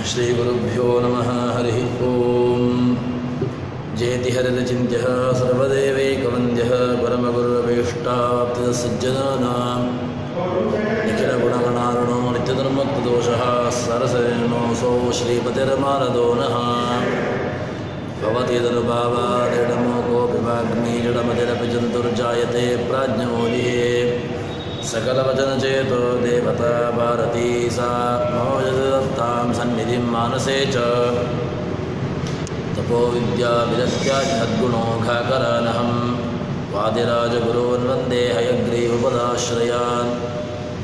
ಶ್ರೀಗುರುಭ್ಯೋ ನಮಃ. ಹರಿ ಓಂ. ಜಯತಿ ಹರಿತಚಿಂತ್ಯಃ ಸರ್ವದೇವೈಕವಂದ್ಯಃ ಪರಮಗುರುರಭೀಷ್ಟಾಪ್ತಿಸಜ್ಜನಾನಾಂ ನಿಖಿಲಗುಣಗಣಾರ್ಣೋ ನಿತ್ಯಧರ್ಮಕ್ತದೋಷಃ ಸರಸರೇಣೋऽಸೌ ಶ್ರೀಪತಿರ್ಮಾನದೋ ನಃ. ಭವತಿ ತನುಭಾವಾದಿಡಮೋಕೋऽಪಿ ವಾಗ್ಮೀ ಜಡಮತಿರಪಿ ಜಂತುರ್ಜಾಯತೆ ಪ್ರಾಜ್ಞಮೌಲಿಃ. सकलवचनचेतो देवता भारती सा मोजदत्तां सन्निधिं मानसे च. तपोविद्याविदत्याद्गुणोघाकरानहं वादिराजगुरून् वन्दे हयग्रीवपदाश्रयान्.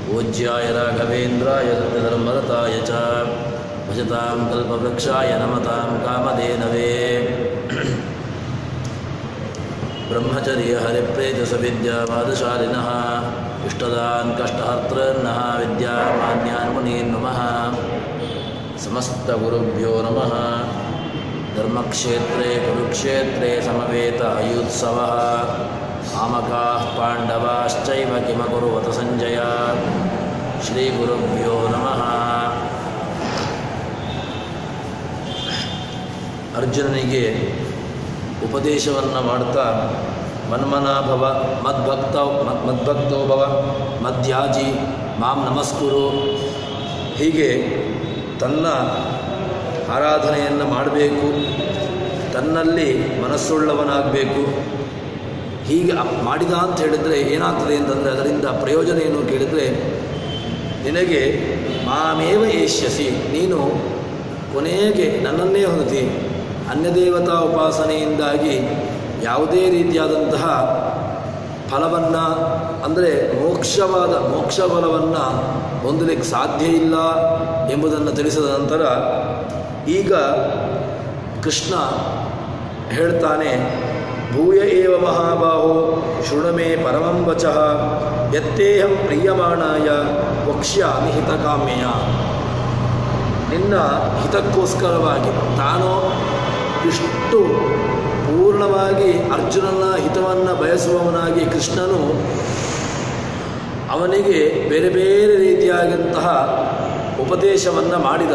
पूज्याय राघवेन्द्राय धर्मरताय च भजतां कल्पवृक्षाय नमतां कामधेनवे. ब्रह्मचर्य हरिप्रेतसविद्यावादशालिनः इष्टदान् कष्टहर्तॄन्नः विद्यामान्यान् मुनीन् नमः. समस्तगुरुभ्यो नमः. धर्मक्षेत्रे कुरुक्षेत्रे समवेतायुत्सवः. मामकाः पाण्डवाश्चैव किमकुर्वत सञ्जय. श्रीगुरुभ्यो नमः. अर्जुननिಗೆ ಉಪದೇಶವನ್ನು ಮಾಡ್ತಾ ಮನ್ಮನಾಭವ ಮದ್ಭಕ್ತೋ ಭವ ಮಧ್ಯಾಜಿ ಮಾಂ ನಮಸ್ಕುರು, ಹೀಗೆ ತನ್ನ ಆರಾಧನೆಯನ್ನು ಮಾಡಬೇಕು, ತನ್ನಲ್ಲಿ ಮನಸ್ಸುಳ್ಳವನಾಗಬೇಕು. ಹೀಗೆ ಮಾಡಿದ ಅಂತ ಹೇಳಿದರೆ ಏನಾಗ್ತದೆ ಅಂತಂದರೆ, ಅದರಿಂದ ಪ್ರಯೋಜನ ಏನು ಕೇಳಿದರೆ, ನಿನಗೆ ಮಾಮೇವ ಏಷ್ಯಸಿ, ನೀನು ಕೊನೆಗೆ ನನ್ನನ್ನೇ ಹೊಂದಿ. ಅನ್ಯದೇವತಾ ಉಪಾಸನೆಯಿಂದಾಗಿ ಯಾವುದೇ ರೀತಿಯಾದಂತಹ ಫಲವನ್ನು, ಅಂದರೆ ಮೋಕ್ಷ ಫಲವನ್ನು ಹೊಂದಲಿಕ್ಕೆ ಸಾಧ್ಯ ಇಲ್ಲ ಎಂಬುದನ್ನು ತಿಳಿಸಿದ ನಂತರ ಈಗ ಕೃಷ್ಣ ಹೇಳ್ತಾನೆ, ಭೂಯ ಏವ ಮಹಾಬಾಹೋ ಶೃಣುಮೇ ಪರಮಂ ವಚಃ ಯತ್ತೇಹಂ ಪ್ರೀಯಮಾಣಾಯ ವಕ್ಷ್ಯಾಮಿ ಹಿತಕಾಮ್ಯಯ. ನಿನ್ನ ಹಿತಕ್ಕೋಸ್ಕರವಾಗಿ ತಾನು ಇಷ್ಟು ಪೂರ್ಣವಾಗಿ ಅರ್ಜುನನ ಹಿತವನ್ನು ಬಯಸುವವನಾಗಿ ಕೃಷ್ಣನು ಅವನಿಗೆ ಬೇರೆ ಬೇರೆ ರೀತಿಯಾದಂತಹ ಉಪದೇಶವನ್ನು ಮಾಡಿದ.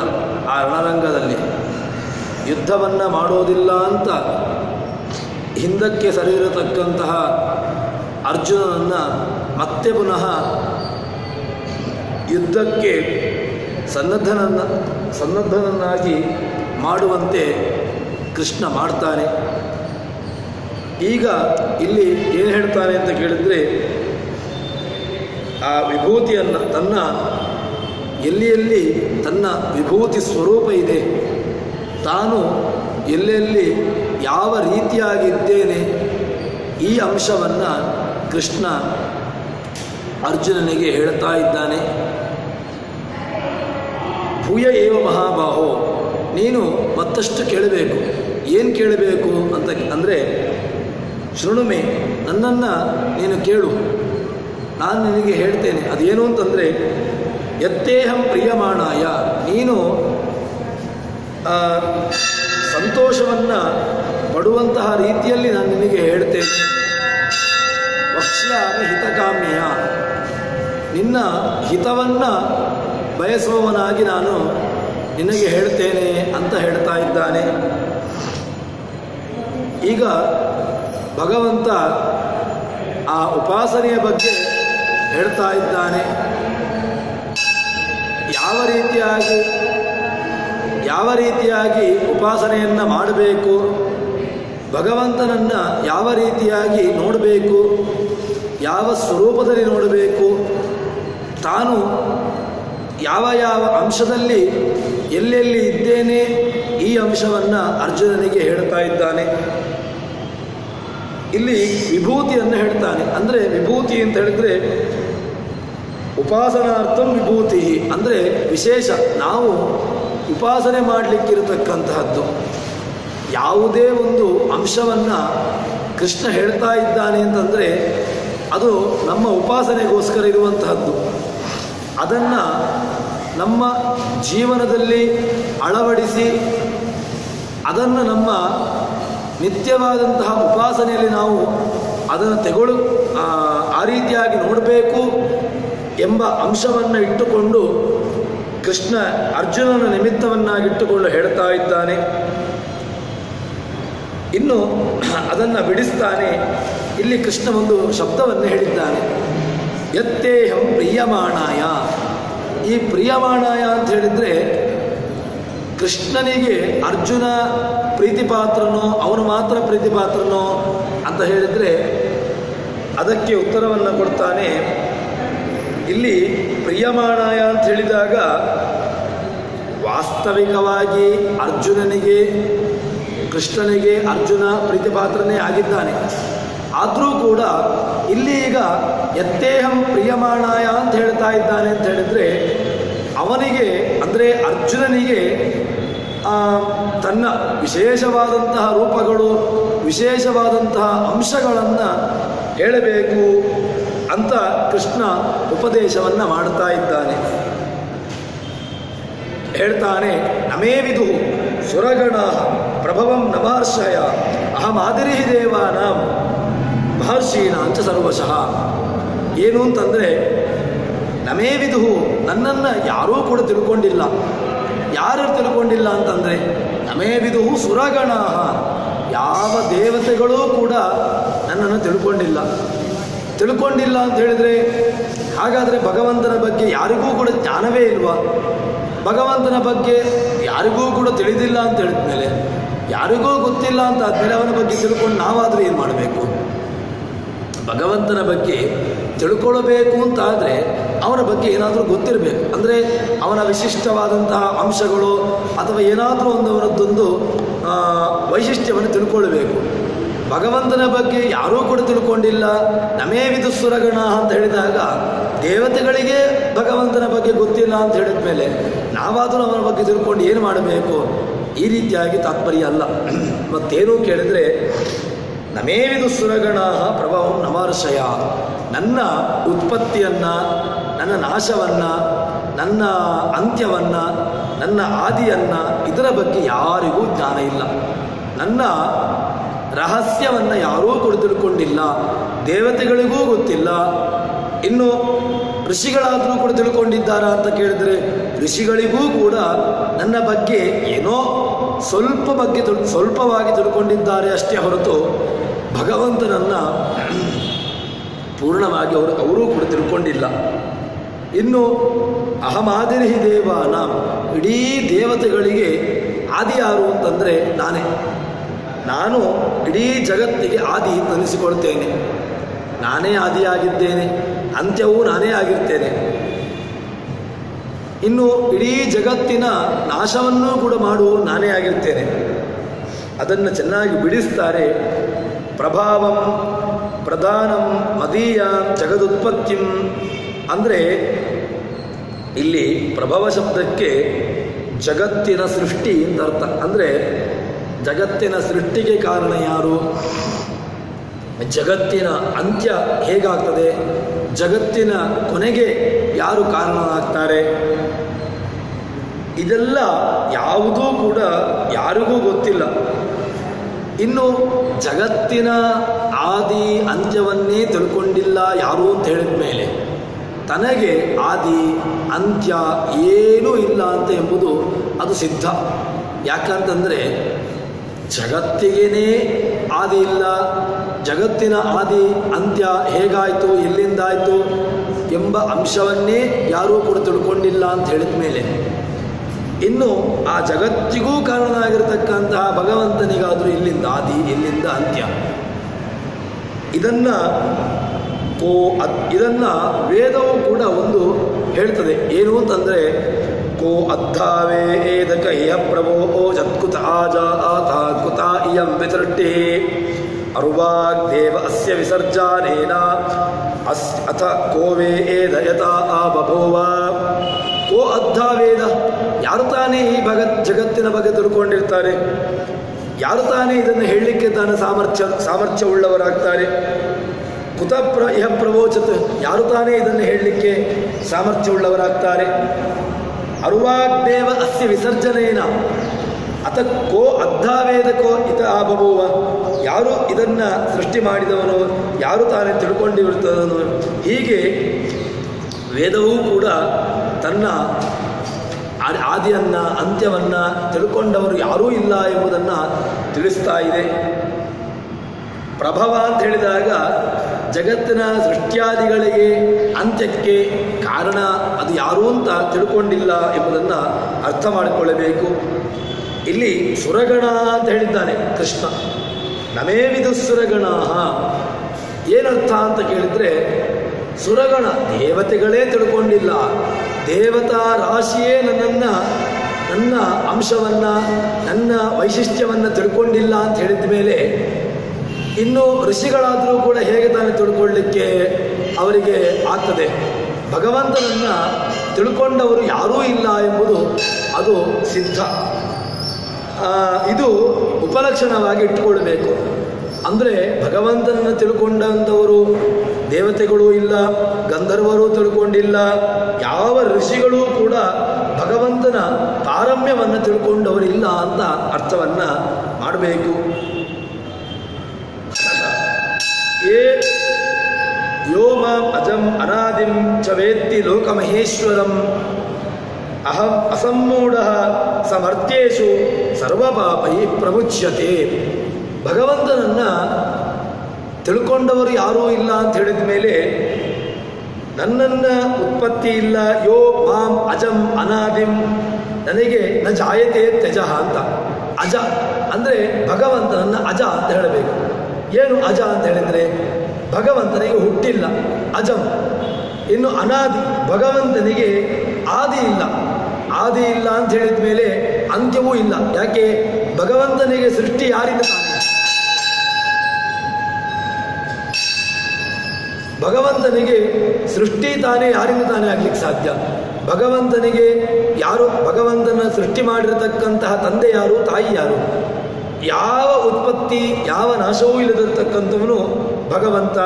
ಆ ರಣರಂಗದಲ್ಲಿ ಯುದ್ಧವನ್ನು ಮಾಡೋದಿಲ್ಲ ಅಂತ ಹಿಂದಕ್ಕೆ ಸರಿದಿರತಕ್ಕಂತಹ ಅರ್ಜುನನನ್ನು ಮತ್ತೆ ಪುನಃ ಯುದ್ಧಕ್ಕೆ ಸನ್ನದ್ಧನನ್ನಾಗಿ ಮಾಡುವಂತೆ ಕೃಷ್ಣ ಮಾಡ್ತಾನೆ. ಈಗ ಇಲ್ಲಿ ಏನು ಹೇಳ್ತಾನೆ ಅಂತ ಕೇಳಿದರೆ, ಆ ವಿಭೂತಿಯನ್ನು ತನ್ನ ಎಲ್ಲಿ ತನ್ನ ವಿಭೂತಿ ಸ್ವರೂಪ ಇದೆ, ತಾನು ಎಲ್ಲೆಲ್ಲಿ ಯಾವ ರೀತಿಯಾಗಿದ್ದೇನೆ, ಈ ಅಂಶವನ್ನು ಕೃಷ್ಣ ಅರ್ಜುನನಿಗೆ ಹೇಳ್ತಾ ಇದ್ದಾನೆ. ಭೂಯ ಏವ ಮಹಾಬಾಹೋ, ನೀನು ಮತ್ತಷ್ಟು ಕೇಳಬೇಕು. ಏನು ಕೇಳಬೇಕು ಅಂತ ಅಂದರೆ, ಶೃಣುಮೆ, ನನ್ನನ್ನು ನೀನು ಕೇಳು, ನಾನು ನಿನಗೆ ಹೇಳ್ತೇನೆ. ಅದೇನು ಅಂತಂದರೆ, ಯತ್ತೇಹಂ ಪ್ರಿಯಮಾಣಾಯ, ನೀನು ಸಂತೋಷವನ್ನು ಪಡುವಂತಹ ರೀತಿಯಲ್ಲಿ ನಾನು ನಿನಗೆ ಹೇಳ್ತೇನೆ. ವಕ್ಷ್ಯಾಮಿ ಹಿತಕಾಮ್ಯಯ, ನಿನ್ನ ಹಿತವನ್ನು ಬಯಸುವವನಾಗಿ ನಾನು ನಿನಗೆ ಹೇಳ್ತೇನೆ ಅಂತ ಹೇಳ್ತಾ ಇದ್ದಾನೆ. ಈಗ ಭಗವಂತ ಆ ಉಪಾಸನೆಯ ಬಗ್ಗೆ ಹೇಳ್ತಾ ಇದ್ದಾನೆ. ಯಾವ ರೀತಿಯಾಗಿ ಉಪಾಸನೆಯನ್ನು ಮಾಡಬೇಕು, ಭಗವಂತನನ್ನು ಯಾವ ರೀತಿಯಾಗಿ ನೋಡಬೇಕು, ಯಾವ ಸ್ವರೂಪದಲ್ಲಿ ನೋಡಬೇಕು, ತಾನು ಯಾವ ಅಂಶದಲ್ಲಿ ಎಲ್ಲೆಲ್ಲಿ ಇದ್ದೇನೆ, ಈ ಅಂಶವನ್ನು ಅರ್ಜುನನಿಗೆ ಹೇಳ್ತಾ ಇದ್ದಾನೆ. ಇಲ್ಲಿ ವಿಭೂತಿಯನ್ನು ಹೇಳ್ತಾನೆ. ಅಂದರೆ ವಿಭೂತಿ ಅಂತ ಹೇಳಿದರೆ ಉಪಾಸನಾರ್ಥಂ ವಿಭೂತಿ, ಅಂದರೆ ವಿಶೇಷ, ನಾವು ಉಪಾಸನೆ ಮಾಡಲಿಕ್ಕಿರತಕ್ಕಂತಹದ್ದು. ಯಾವುದೇ ಒಂದು ಅಂಶವನ್ನು ಕೃಷ್ಣ ಹೇಳ್ತಾ ಇದ್ದಾನೆ ಅಂತಂದರೆ ಅದು ನಮ್ಮ ಉಪಾಸನೆಗೋಸ್ಕರ ಇರುವಂತಹದ್ದು. ಅದನ್ನು ನಮ್ಮ ಜೀವನದಲ್ಲಿ ಅಳವಡಿಸಿ ಅದನ್ನು ನಮ್ಮ ನಿತ್ಯವಾದಂತಹ ಉಪಾಸನೆಯಲ್ಲಿ ನಾವು ಅದನ್ನು ಆ ರೀತಿಯಾಗಿ ನೋಡಬೇಕು ಎಂಬ ಅಂಶವನ್ನು ಇಟ್ಟುಕೊಂಡು ಕೃಷ್ಣ ಅರ್ಜುನನ ನಿಮಿತ್ತವನ್ನಾಗಿಟ್ಟುಕೊಂಡು ಹೇಳ್ತಾ ಇದ್ದಾನೆ. ಇನ್ನು ಅದನ್ನು ಬಿಡಿಸ್ತಾನೆ. ಇಲ್ಲಿ ಕೃಷ್ಣ ಒಂದು ಶಬ್ದವನ್ನು ಹೇಳಿದ್ದಾನೆ, ಯತ್ತೇಹಂ ಪ್ರಿಯಮಾಣಾಯ. ಈ ಪ್ರಿಯಮಾಣಾಯ ಅಂತ ಹೇಳಿದರೆ ಕೃಷ್ಣನಿಗೆ ಅರ್ಜುನ ಪ್ರೀತಿಪಾತ್ರನೋ ಅವನು ಮಾತ್ರ ಪ್ರೀತಿಪಾತ್ರನೋ ಅಂತ ಹೇಳಿದರೆ ಅದಕ್ಕೆ ಉತ್ತರವನ್ನು ಕೊಡ್ತಾನೆ. ಇಲ್ಲಿ ಪ್ರಿಯಮಾಣಾಯ ಅಂತ ಹೇಳಿದಾಗ ವಾಸ್ತವಿಕವಾಗಿ ಅರ್ಜುನನಿಗೆ ಕೃಷ್ಣನಿಗೆ ಅರ್ಜುನ ಪ್ರೀತಿಪಾತ್ರನೇ ಆಗಿದ್ದಾನೆ. ಆದರೂ ಕೂಡ ಇಲ್ಲಿ ಈಗ ಯತ್ತೇಹಂ ಪ್ರಿಯಮಾಣಾಯ ಅಂತ ಹೇಳ್ತಾ ಇದ್ದಾನೆ ಅಂತ ಹೇಳಿದರೆ ಅವನಿಗೆ ಅಂದರೆ ಅರ್ಜುನನಿಗೆ ತನ್ನ ವಿಶೇಷವಾದಂತಹ ರೂಪಗಳು ವಿಶೇಷವಾದಂತಹ ಅಂಶಗಳನ್ನು ಹೇಳಬೇಕು ಅಂತ ಕೃಷ್ಣ ಉಪದೇಶವನ್ನು ಮಾಡ್ತಾ ಇದ್ದಾನೆ. ಹೇಳ್ತಾನೆ, ನಮೇ ವಿದು ಸುರಗಣ ಪ್ರಭವಂ ನಮಹರ್ಷಯ ಅಹಮಾದಿರಿ ದೇವಾನಾಂ ಮಹರ್ಷೀನಾಂಚ ಸರ್ವಶಃ. ಏನು ಅಂತಂದರೆ ನಮೇ ವಿದು, ನನ್ನನ್ನು ಯಾರೂ ಕೂಡ ತಿಳ್ಕೊಂಡಿಲ್ಲ. ಯಾರು ತಿಳ್ಕೊಂಡಿಲ್ಲ ಅಂತಂದರೆ ನಮೇ ವಿದು ಸುರಗಣ, ಯಾವ ದೇವತೆಗಳೂ ಕೂಡ ನನ್ನನ್ನು ತಿಳ್ಕೊಂಡಿಲ್ಲ ಅಂತ ಹೇಳಿದರೆ ಹಾಗಾದರೆ ಭಗವಂತನ ಬಗ್ಗೆ ಯಾರಿಗೂ ಕೂಡ ಜ್ಞಾನವೇ ಇಲ್ವಾ? ಭಗವಂತನ ಬಗ್ಗೆ ಯಾರಿಗೂ ಕೂಡ ತಿಳಿದಿಲ್ಲ ಅಂತ ಹೇಳಿದ್ಮೇಲೆ, ಯಾರಿಗೂ ಗೊತ್ತಿಲ್ಲ ಅಂತ ಆದಮೇಲೆ ಅವನ ಬಗ್ಗೆ ತಿಳ್ಕೊಂಡು ನಾವಾದರೂ ಏನು ಮಾಡಬೇಕು? ಭಗವಂತನ ಬಗ್ಗೆ ತಿಳ್ಕೊಳ್ಬೇಕು ಅಂತಾದರೆ ಅವನ ಬಗ್ಗೆ ಏನಾದರೂ ಗೊತ್ತಿರಬೇಕು. ಅಂದರೆ ಅವನ ವಿಶಿಷ್ಟವಾದಂತಹ ಅಂಶಗಳು ಅಥವಾ ಏನಾದರೂ ಅವನದ್ದೊಂದು ವೈಶಿಷ್ಟ್ಯವನ್ನು ತಿಳ್ಕೊಳ್ಬೇಕು. ಭಗವಂತನ ಬಗ್ಗೆ ಯಾರೂ ಕೂಡ ತಿಳ್ಕೊಂಡಿಲ್ಲ. ನಮೇ ವಿದು ಸುರಗಣ ಅಂತ ಹೇಳಿದಾಗ ದೇವತೆಗಳಿಗೆ ಭಗವಂತನ ಬಗ್ಗೆ ಗೊತ್ತಿಲ್ಲ ಅಂತ ಹೇಳಿದ ಮೇಲೆ ನಾವಾದರೂ ಅವನ ಬಗ್ಗೆ ತಿಳ್ಕೊಂಡು ಏನು ಮಾಡಬೇಕು? ಈ ರೀತಿಯಾಗಿ ತಾತ್ಪರ್ಯ ಅಲ್ಲ. ಮತ್ತೇನು ಕೇಳಿದರೆ ನಮೇ ವಿದು ಸುರಗಣ ಪ್ರಭವಂ ನಮಹರ್ಷಯ, ನನ್ನ ಉತ್ಪತ್ತಿಯನ್ನು, ನನ್ನ ನಾಶವನ್ನು, ನನ್ನ ಅಂತ್ಯವನ್ನು, ನನ್ನ ಆದಿಯನ್ನು ಇದರ ಬಗ್ಗೆ ಯಾರಿಗೂ ಜ್ಞಾನ ಇಲ್ಲ. ನನ್ನ ರಹಸ್ಯವನ್ನು ಯಾರೂ ಕೂಡ ತಿಳ್ಕೊಂಡಿಲ್ಲ. ದೇವತೆಗಳಿಗೂ ಗೊತ್ತಿಲ್ಲ. ಇನ್ನು ಋಷಿಗಳಾದರೂ ಕೂಡ ತಿಳ್ಕೊಂಡಿದ್ದಾರಾ ಅಂತ ಕೇಳಿದರೆ ಋಷಿಗಳಿಗೂ ಕೂಡ ನನ್ನ ಬಗ್ಗೆ ಏನೋ ಸ್ವಲ್ಪವಾಗಿ ತಿಳ್ಕೊಂಡಿದ್ದಾರೆ ಅಷ್ಟೇ ಹೊರತು ಭಗವಂತನನ್ನು ಪೂರ್ಣವಾಗಿ ಅವರೂ ಕೂಡ ತಿಳ್ಕೊಂಡಿಲ್ಲ. ಇನ್ನು ಅಹಮಾದಿರಿ ದೇವಾನ, ಇಡೀ ದೇವತೆಗಳಿಗೆ ಆದಿ ಯಾರು ಅಂತಂದರೆ ನಾನು ಇಡೀ ಜಗತ್ತಿಗೆ ಆದಿ ಅಂತ ಅನಿಸಿಕೊಳ್ತೇನೆ. ನಾನೇ ಆದಿಯಾಗಿದ್ದೇನೆ, ಅಂತ್ಯವೂ ನಾನೇ ಆಗಿರ್ತೇನೆ. ಇನ್ನು ಇಡೀ ಜಗತ್ತಿನ ನಾಶವನ್ನೂ ಕೂಡ ಮಾಡುವ ನಾನೇ ಆಗಿರ್ತೇನೆ. ಅದನ್ನು ಚೆನ್ನಾಗಿ ಬಿಡಿಸ್ತಾರೆ. ಪ್ರಭಾವಂ ಪ್ರಧಾನಂ ಮದೀಯ ಜಗದುತ್ಪತ್ತಿಂ ಅಂದರೆ ಇಲ್ಲಿ ಪ್ರಭವ ಶಬ್ದಕ್ಕೆ ಜಗತ್ತಿನ ಸೃಷ್ಟಿ ಅಂತ ಅರ್ಥ. ಅಂದರೆ ಜಗತ್ತಿನ ಸೃಷ್ಟಿಗೆ ಕಾರಣ ಯಾರು? ಜಗತ್ತಿನ ಅಂತ್ಯ ಹೇಗಾಗ್ತದೆ? ಜಗತ್ತಿನ ಕೊನೆಗೆ ಯಾರು ಕಾರಣರಾಗ್ತಾರೆ? ಇದೆಲ್ಲ ಯಾವುದೂ ಕೂಡ ಯಾರಿಗೂ ಗೊತ್ತಿಲ್ಲ. ಇನ್ನು ಜಗತ್ತಿನ ಆದಿ ಅಂತ್ಯವನ್ನೇ ತಿಳ್ಕೊಂಡಿಲ್ಲ ಯಾರು ಅಂತ ಹೇಳಿದ ಮೇಲೆ ತನಗೆ ಆದಿ ಅಂತ್ಯ ಏನೂ ಇಲ್ಲ ಅಂತ ಎಂಬುದು ಅದು ಸಿದ್ಧ. ಯಾಕಂತಂದರೆ ಜಗತ್ತಿಗೇನೇ ಆದಿ ಇಲ್ಲ, ಜಗತ್ತಿನ ಆದಿ ಅಂತ್ಯ ಹೇಗಾಯಿತು, ಎಲ್ಲಿಂದಾಯಿತು ಎಂಬ ಅಂಶವನ್ನೇ ಯಾರೂ ಕೂಡ ತಿಳ್ಕೊಂಡಿಲ್ಲ ಅಂತ ಹೇಳಿದ ಮೇಲೆ ಇನ್ನು ಆ ಜಗತ್ತಿಗೂ ಕಾರಣನಾಗಿರ್ತಕ್ಕಂತಹ ಭಗವಂತನಿಗಾದರೂ ಎಲ್ಲಿಂದ ಆದಿ, ಎಲ್ಲಿಂದ ಅಂತ್ಯ? ಇದನ್ನು ವೇದವು ಕೂಡ ಒಂದು ಹೇಳ್ತದೆ. ಏನು ಅಂತಂದರೆ ಕೋ ಅದ್ಧಾವೇ ಏದಕ ಇಯ ಪ್ರಭೋ ಜತ್ಕುತ ಆಜಾತ ಕುತ ಇಯಂ ವಿಸೃಷ್ಟಿ ಅರ್ವಾಗ್ದೇವ ಅಸ್ಯ ವಿಸರ್ಜಾನೇನ ಅಥ ಕೋವೇ ಏದಯತ ಆ ಬಭೋವ. ಕೋ ಅದ್ಧಾವೇದ, ಯಾರು ತಾನೇ ಈ ಜಗತ್ತಿನ ಬಗ್ಗೆ ತಿಳ್ಕೊಂಡಿರ್ತಾರೆ? ಯಾರು ತಾನೇ ಇದನ್ನು ಹೇಳಲಿಕ್ಕೆ ತಾನು ಸಾಮರ್ಥ್ಯವುಳ್ಳವರಾಗ್ತಾರೆ? ಕುತ ಇಹ ಪ್ರವೋಚತ್, ಯಾರು ತಾನೇ ಇದನ್ನು ಹೇಳಲಿಕ್ಕೆ ಸಾಮರ್ಥ್ಯವುಳ್ಳವರಾಗ್ತಾರೆ? ಅರ್ವಾಗ್ದೇವ ಅಸ್ಯ ವಿಸರ್ಜನೇನ ಅಥ ಕೋ ಅದ್ಧಾವೇದಕೋ ಇತ ಆಬಭೂವ, ಯಾರು ಇದನ್ನು ಸೃಷ್ಟಿ ಮಾಡಿದವನು, ಯಾರು ತಾನೇ ತಿಳ್ಕೊಂಡಿರ್ತದನು? ಹೀಗೆ ವೇದವೂ ಕೂಡ ತನ್ನ ಆದಿಯನ್ನು ಅಂತ್ಯವನ್ನು ತಿಳ್ಕೊಂಡವರು ಯಾರೂ ಇಲ್ಲ ಎಂಬುದನ್ನು ತಿಳಿಸ್ತಾ ಇದೆ. ಪ್ರಭವ ಅಂತ ಹೇಳಿದಾಗ ಜಗತ್ತಿನ ಸೃಷ್ಟ್ಯಾದಿಗಳಿಗೆ ಅಂತ್ಯಕ್ಕೆ ಕಾರಣ ಅದು ಯಾರೂ ಅಂತ ತಿಳ್ಕೊಂಡಿಲ್ಲ ಎಂಬುದನ್ನು ಅರ್ಥ ಮಾಡಿಕೊಳ್ಳಬೇಕು. ಇಲ್ಲಿ ಸುರಗಣ ಅಂತ ಹೇಳಿದ್ದಾನೆ ಕೃಷ್ಣ. ನಮೇ ವಿದುಸುರಗಣ ಏನರ್ಥ ಅಂತ ಕೇಳಿದರೆ, ಸುರಗಣ ದೇವತೆಗಳೇ ತಿಳ್ಕೊಂಡಿಲ್ಲ, ದೇವತಾ ರಾಶಿಯೇ ನನ್ನ ಅಂಶವನ್ನು ನನ್ನ ವೈಶಿಷ್ಟ್ಯವನ್ನು ತಿಳ್ಕೊಂಡಿಲ್ಲ ಅಂತ ಹೇಳಿದ ಮೇಲೆ ಇನ್ನು ಋಷಿಗಳಾದರೂ ಕೂಡ ಹೇಗೆ ತಾನೇ ತಿಳ್ಕೊಳ್ಳಿಕ್ಕೆ ಅವರಿಗೆ ಆಗ್ತದೆ? ಭಗವಂತನನ್ನು ತಿಳ್ಕೊಂಡವರು ಯಾರೂ ಇಲ್ಲ ಎಂಬುದು ಅದು ಸಿದ್ಧ. ಇದು ಉಪಲಕ್ಷಣವಾಗಿ ಇಟ್ಟುಕೊಳ್ಬೇಕು. ಅಂದರೆ ಭಗವಂತನನ್ನು ತಿಳ್ಕೊಂಡಂಥವರು ದೇವತೆಗಳೂ ಇಲ್ಲ, ಗಂಧರ್ವರು ತಿಳ್ಕೊಂಡಿಲ್ಲ, ಯಾವ ಋಷಿಗಳೂ ಕೂಡ ಭಗವಂತನ ಪಾರಮ್ಯವನ್ನು ತಿಳ್ಕೊಂಡವರಿಲ್ಲ ಅಂತ ಅರ್ಥವನ್ನು ಮಾಡಬೇಕು. ಯೋ ಮಾಂ ಅಜಂ ಅನಾದಿಂ ಚ ವೇತ್ತಿ ಲೋಕಮಹೇಶ್ವರಂ ಅಹಂ ಅಸಮ್ಮೂಢ ಸಮರ್ಥ್ಯೇಷು ಸರ್ವಪಾಪೈ ಪ್ರಮುಚ್ಯತೆ. ಭಗವಂತನನ್ನು ತಿಳ್ಕೊಂಡವರು ಯಾರೂ ಇಲ್ಲ ಅಂತ ಹೇಳಿದ ಮೇಲೆ ನನ್ನನ್ನು ಉತ್ಪತ್ತಿ ಇಲ್ಲ, ಯೋ ಮಾಂ ಅಜಂ ಅನಾದಿಂ, ನನಗೆ ನ ಜಾಯತೆ ತ್ಯಜಃ ಅಂತ. ಅಜ ಅಂದರೆ ಭಗವಂತನನ್ನು ಅಜ ಅಂತ ಹೇಳಬೇಕು. ಏನು ಅಜ ಅಂತ ಹೇಳಿದರೆ ಭಗವಂತನಿಗೆ ಹುಟ್ಟಿಲ್ಲ, ಅಜಂ. ಇನ್ನು ಅನಾದಿ, ಭಗವಂತನಿಗೆ ಆದಿ ಇಲ್ಲ. ಆದಿ ಇಲ್ಲ ಅಂತ ಹೇಳಿದ ಮೇಲೆ ಅಂತ್ಯವೂ ಇಲ್ಲ. ಯಾಕೆ? ಭಗವಂತನಿಗೆ ಸೃಷ್ಟಿ ಯಾರಿಂದ ತಾನೇ? ಭಗವಂತನಿಗೆ ಸೃಷ್ಟಿ ತಾನೇ ಯಾರಿಂದ ತಾನೇ ಆಗ್ಲಿಕ್ಕೆ ಸಾಧ್ಯ? ಭಗವಂತನಿಗೆ ಯಾರು? ಭಗವಂತನ ಸೃಷ್ಟಿ ಮಾಡಿರತಕ್ಕಂತಹ ತಂದೆ ಯಾರು? ತಾಯಿ ಯಾರು? ಯಾವ ಉತ್ಪತ್ತಿ ಯಾವ ನಾಶವೂ ಇಲ್ಲದಿರತಕ್ಕಂಥವನು ಭಗವಂತ.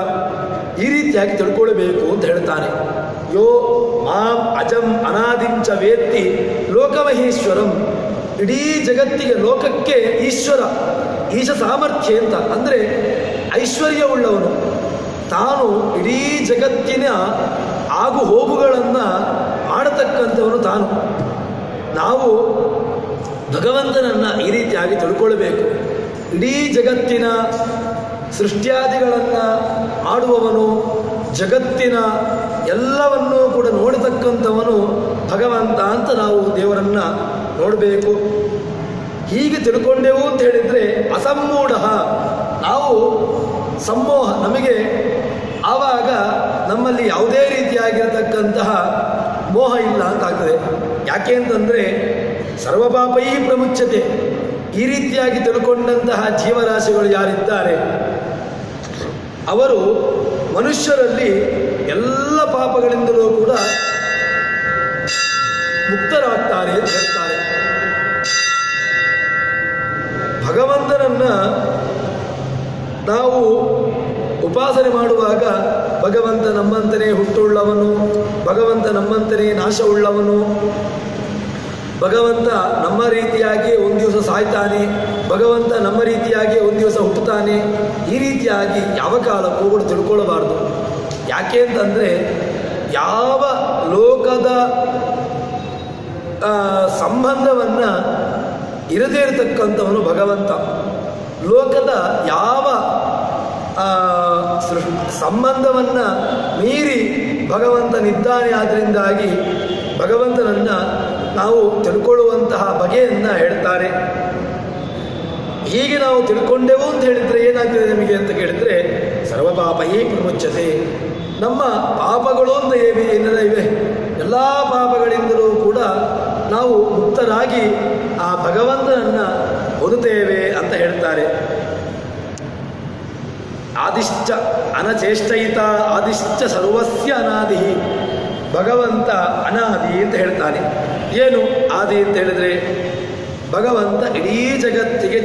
ಈ ರೀತಿಯಾಗಿ ತಿಳ್ಕೊಳ್ಬೇಕು ಅಂತ ಹೇಳ್ತಾನೆ. ಯೋ ಮಾಂ ಅಜಂ ಅನಾದಿಂಚ ವೇತ್ತಿ ಲೋಕಮಹೇಶ್ವರಂ. ಇಡೀ ಜಗತ್ತಿಗೆ, ಲೋಕಕ್ಕೆ ಈಶ್ವರ, ಈಶ ಸಾಮರ್ಥ್ಯ ಅಂತ ಅಂದರೆ ಐಶ್ವರ್ಯವುಳ್ಳವನು ತಾನು. ಇಡೀ ಜಗತ್ತಿನ ಆಗು ಹೋಗುಗಳನ್ನು ಮಾಡತಕ್ಕಂಥವನು ತಾನು. ನಾವು ಭಗವಂತನನ್ನು ಈ ರೀತಿಯಾಗಿ ತಿಳ್ಕೊಳ್ಬೇಕು. ಇಡೀ ಜಗತ್ತಿನ ಸೃಷ್ಟ್ಯಾದಿಗಳನ್ನು ಮಾಡುವವನು, ಜಗತ್ತಿನ ಎಲ್ಲವನ್ನೂ ಕೂಡ ನೋಡತಕ್ಕಂಥವನು ಭಗವಂತ ಅಂತ ನಾವು ದೇವರನ್ನು ನೋಡಬೇಕು. ಹೀಗೆ ತಿಳ್ಕೊಂಡೆವು ಅಂತ ಹೇಳಿದರೆ ಅಸಮ್ಮೂಢ, ನಾವು ಸಮ್ಮೋಹ, ನಮಗೆ ಆವಾಗ ನಮ್ಮಲ್ಲಿ ಯಾವುದೇ ರೀತಿಯಾಗಿರತಕ್ಕಂತಹ ಮೋಹ ಇಲ್ಲ ಅಂತಾಗ್ತದೆ. ಯಾಕೆ ಅಂತಂದರೆ ಸರ್ವಪಾಪೈ ಪ್ರಮುಚ್ಯತೆ. ಈ ರೀತಿಯಾಗಿ ತಿಳ್ಕೊಂಡಂತಹ ಜೀವರಾಶಿಗಳು ಯಾರಿದ್ದಾರೆ ಅವರು ಮನುಷ್ಯರಲ್ಲಿ ಎಲ್ಲ ಪಾಪಗಳಿಂದಲೂ ಕೂಡ ಮುಕ್ತರಾಗ್ತಾರೆ ಅಂತ ಹೇಳ್ತಾರೆ. ಭಗವಂತನನ್ನು ನಾವು ಉಪಾಸನೆ ಮಾಡುವಾಗ ಭಗವಂತ ನಮ್ಮಂತನೇ ಹುಟ್ಟುಳ್ಳವನು, ಭಗವಂತ ನಮ್ಮಂತನೇ ನಾಶವುಳ್ಳವನು, ಭಗವಂತ ನಮ್ಮ ರೀತಿಯಾಗಿ ಒಂದು ದಿವಸ ಸಾಯ್ತಾನೆ, ಭಗವಂತ ನಮ್ಮ ರೀತಿಯಾಗಿ ಒಂದು ದಿವಸ ಹುಟ್ಟುತ್ತಾನೆ, ಈ ರೀತಿಯಾಗಿ ಯಾವ ಕಾಲಕ್ಕೂ ಕೂಡ ತಿಳ್ಕೊಳ್ಳಬಾರ್ದು. ಯಾಕೆ ಅಂತಂದರೆ ಯಾವ ಲೋಕದ ಸಂಬಂಧವನ್ನು ಇರದೇ ಇರತಕ್ಕಂಥವನು ಭಗವಂತ. ಲೋಕದ ಯಾವ ಸಂಬಂಧವನ್ನು ಮೀರಿ ಭಗವಂತನಿದ್ದಾನೆ. ಆದ್ದರಿಂದಾಗಿ ಭಗವಂತನನ್ನು ನಾವು ತಿಳ್ಕೊಳ್ಳುವಂತಹ ಬಗೆಯನ್ನು ಹೇಳ್ತಾರೆ. ಹೀಗೆ ನಾವು ತಿಳ್ಕೊಂಡೆವು ಅಂತ ಹೇಳಿದರೆ ಏನಾಗ್ತದೆ ನಮಗೆ ಅಂತ ಕೇಳಿದರೆ ಸರ್ವಪಾಪೈ ಪ್ರಮುಚ್ಯತೆ. ನಮ್ಮ ಪಾಪಗಳು ಅಂತ ಏನೆಲ್ಲ ಇವೆ, ಎಲ್ಲ ಪಾಪಗಳಿಂದಲೂ ಕೂಡ ನಾವು ಮುಕ್ತರಾಗಿ ಆ ಭಗವಂತನನ್ನು ಹೊಂದುತ್ತೇವೆ ಅಂತ ಹೇಳ್ತಾರೆ. ಆದಿಶ್ಚ ಅನಚೇಷ್ಟಯಿತ ಆದಿಶ್ಚ ಸರ್ವಸ್ಯ ಅನಾದಿ. ಭಗವಂತ ಅನಾದಿ ಅಂತ ಹೇಳ್ತಾನೆ. ಏನು ಆದಿ ಅಂತ ಹೇಳಿದರೆ ಭಗವಂತ ಇಡೀ ಜಗತ್ತಿಗೆ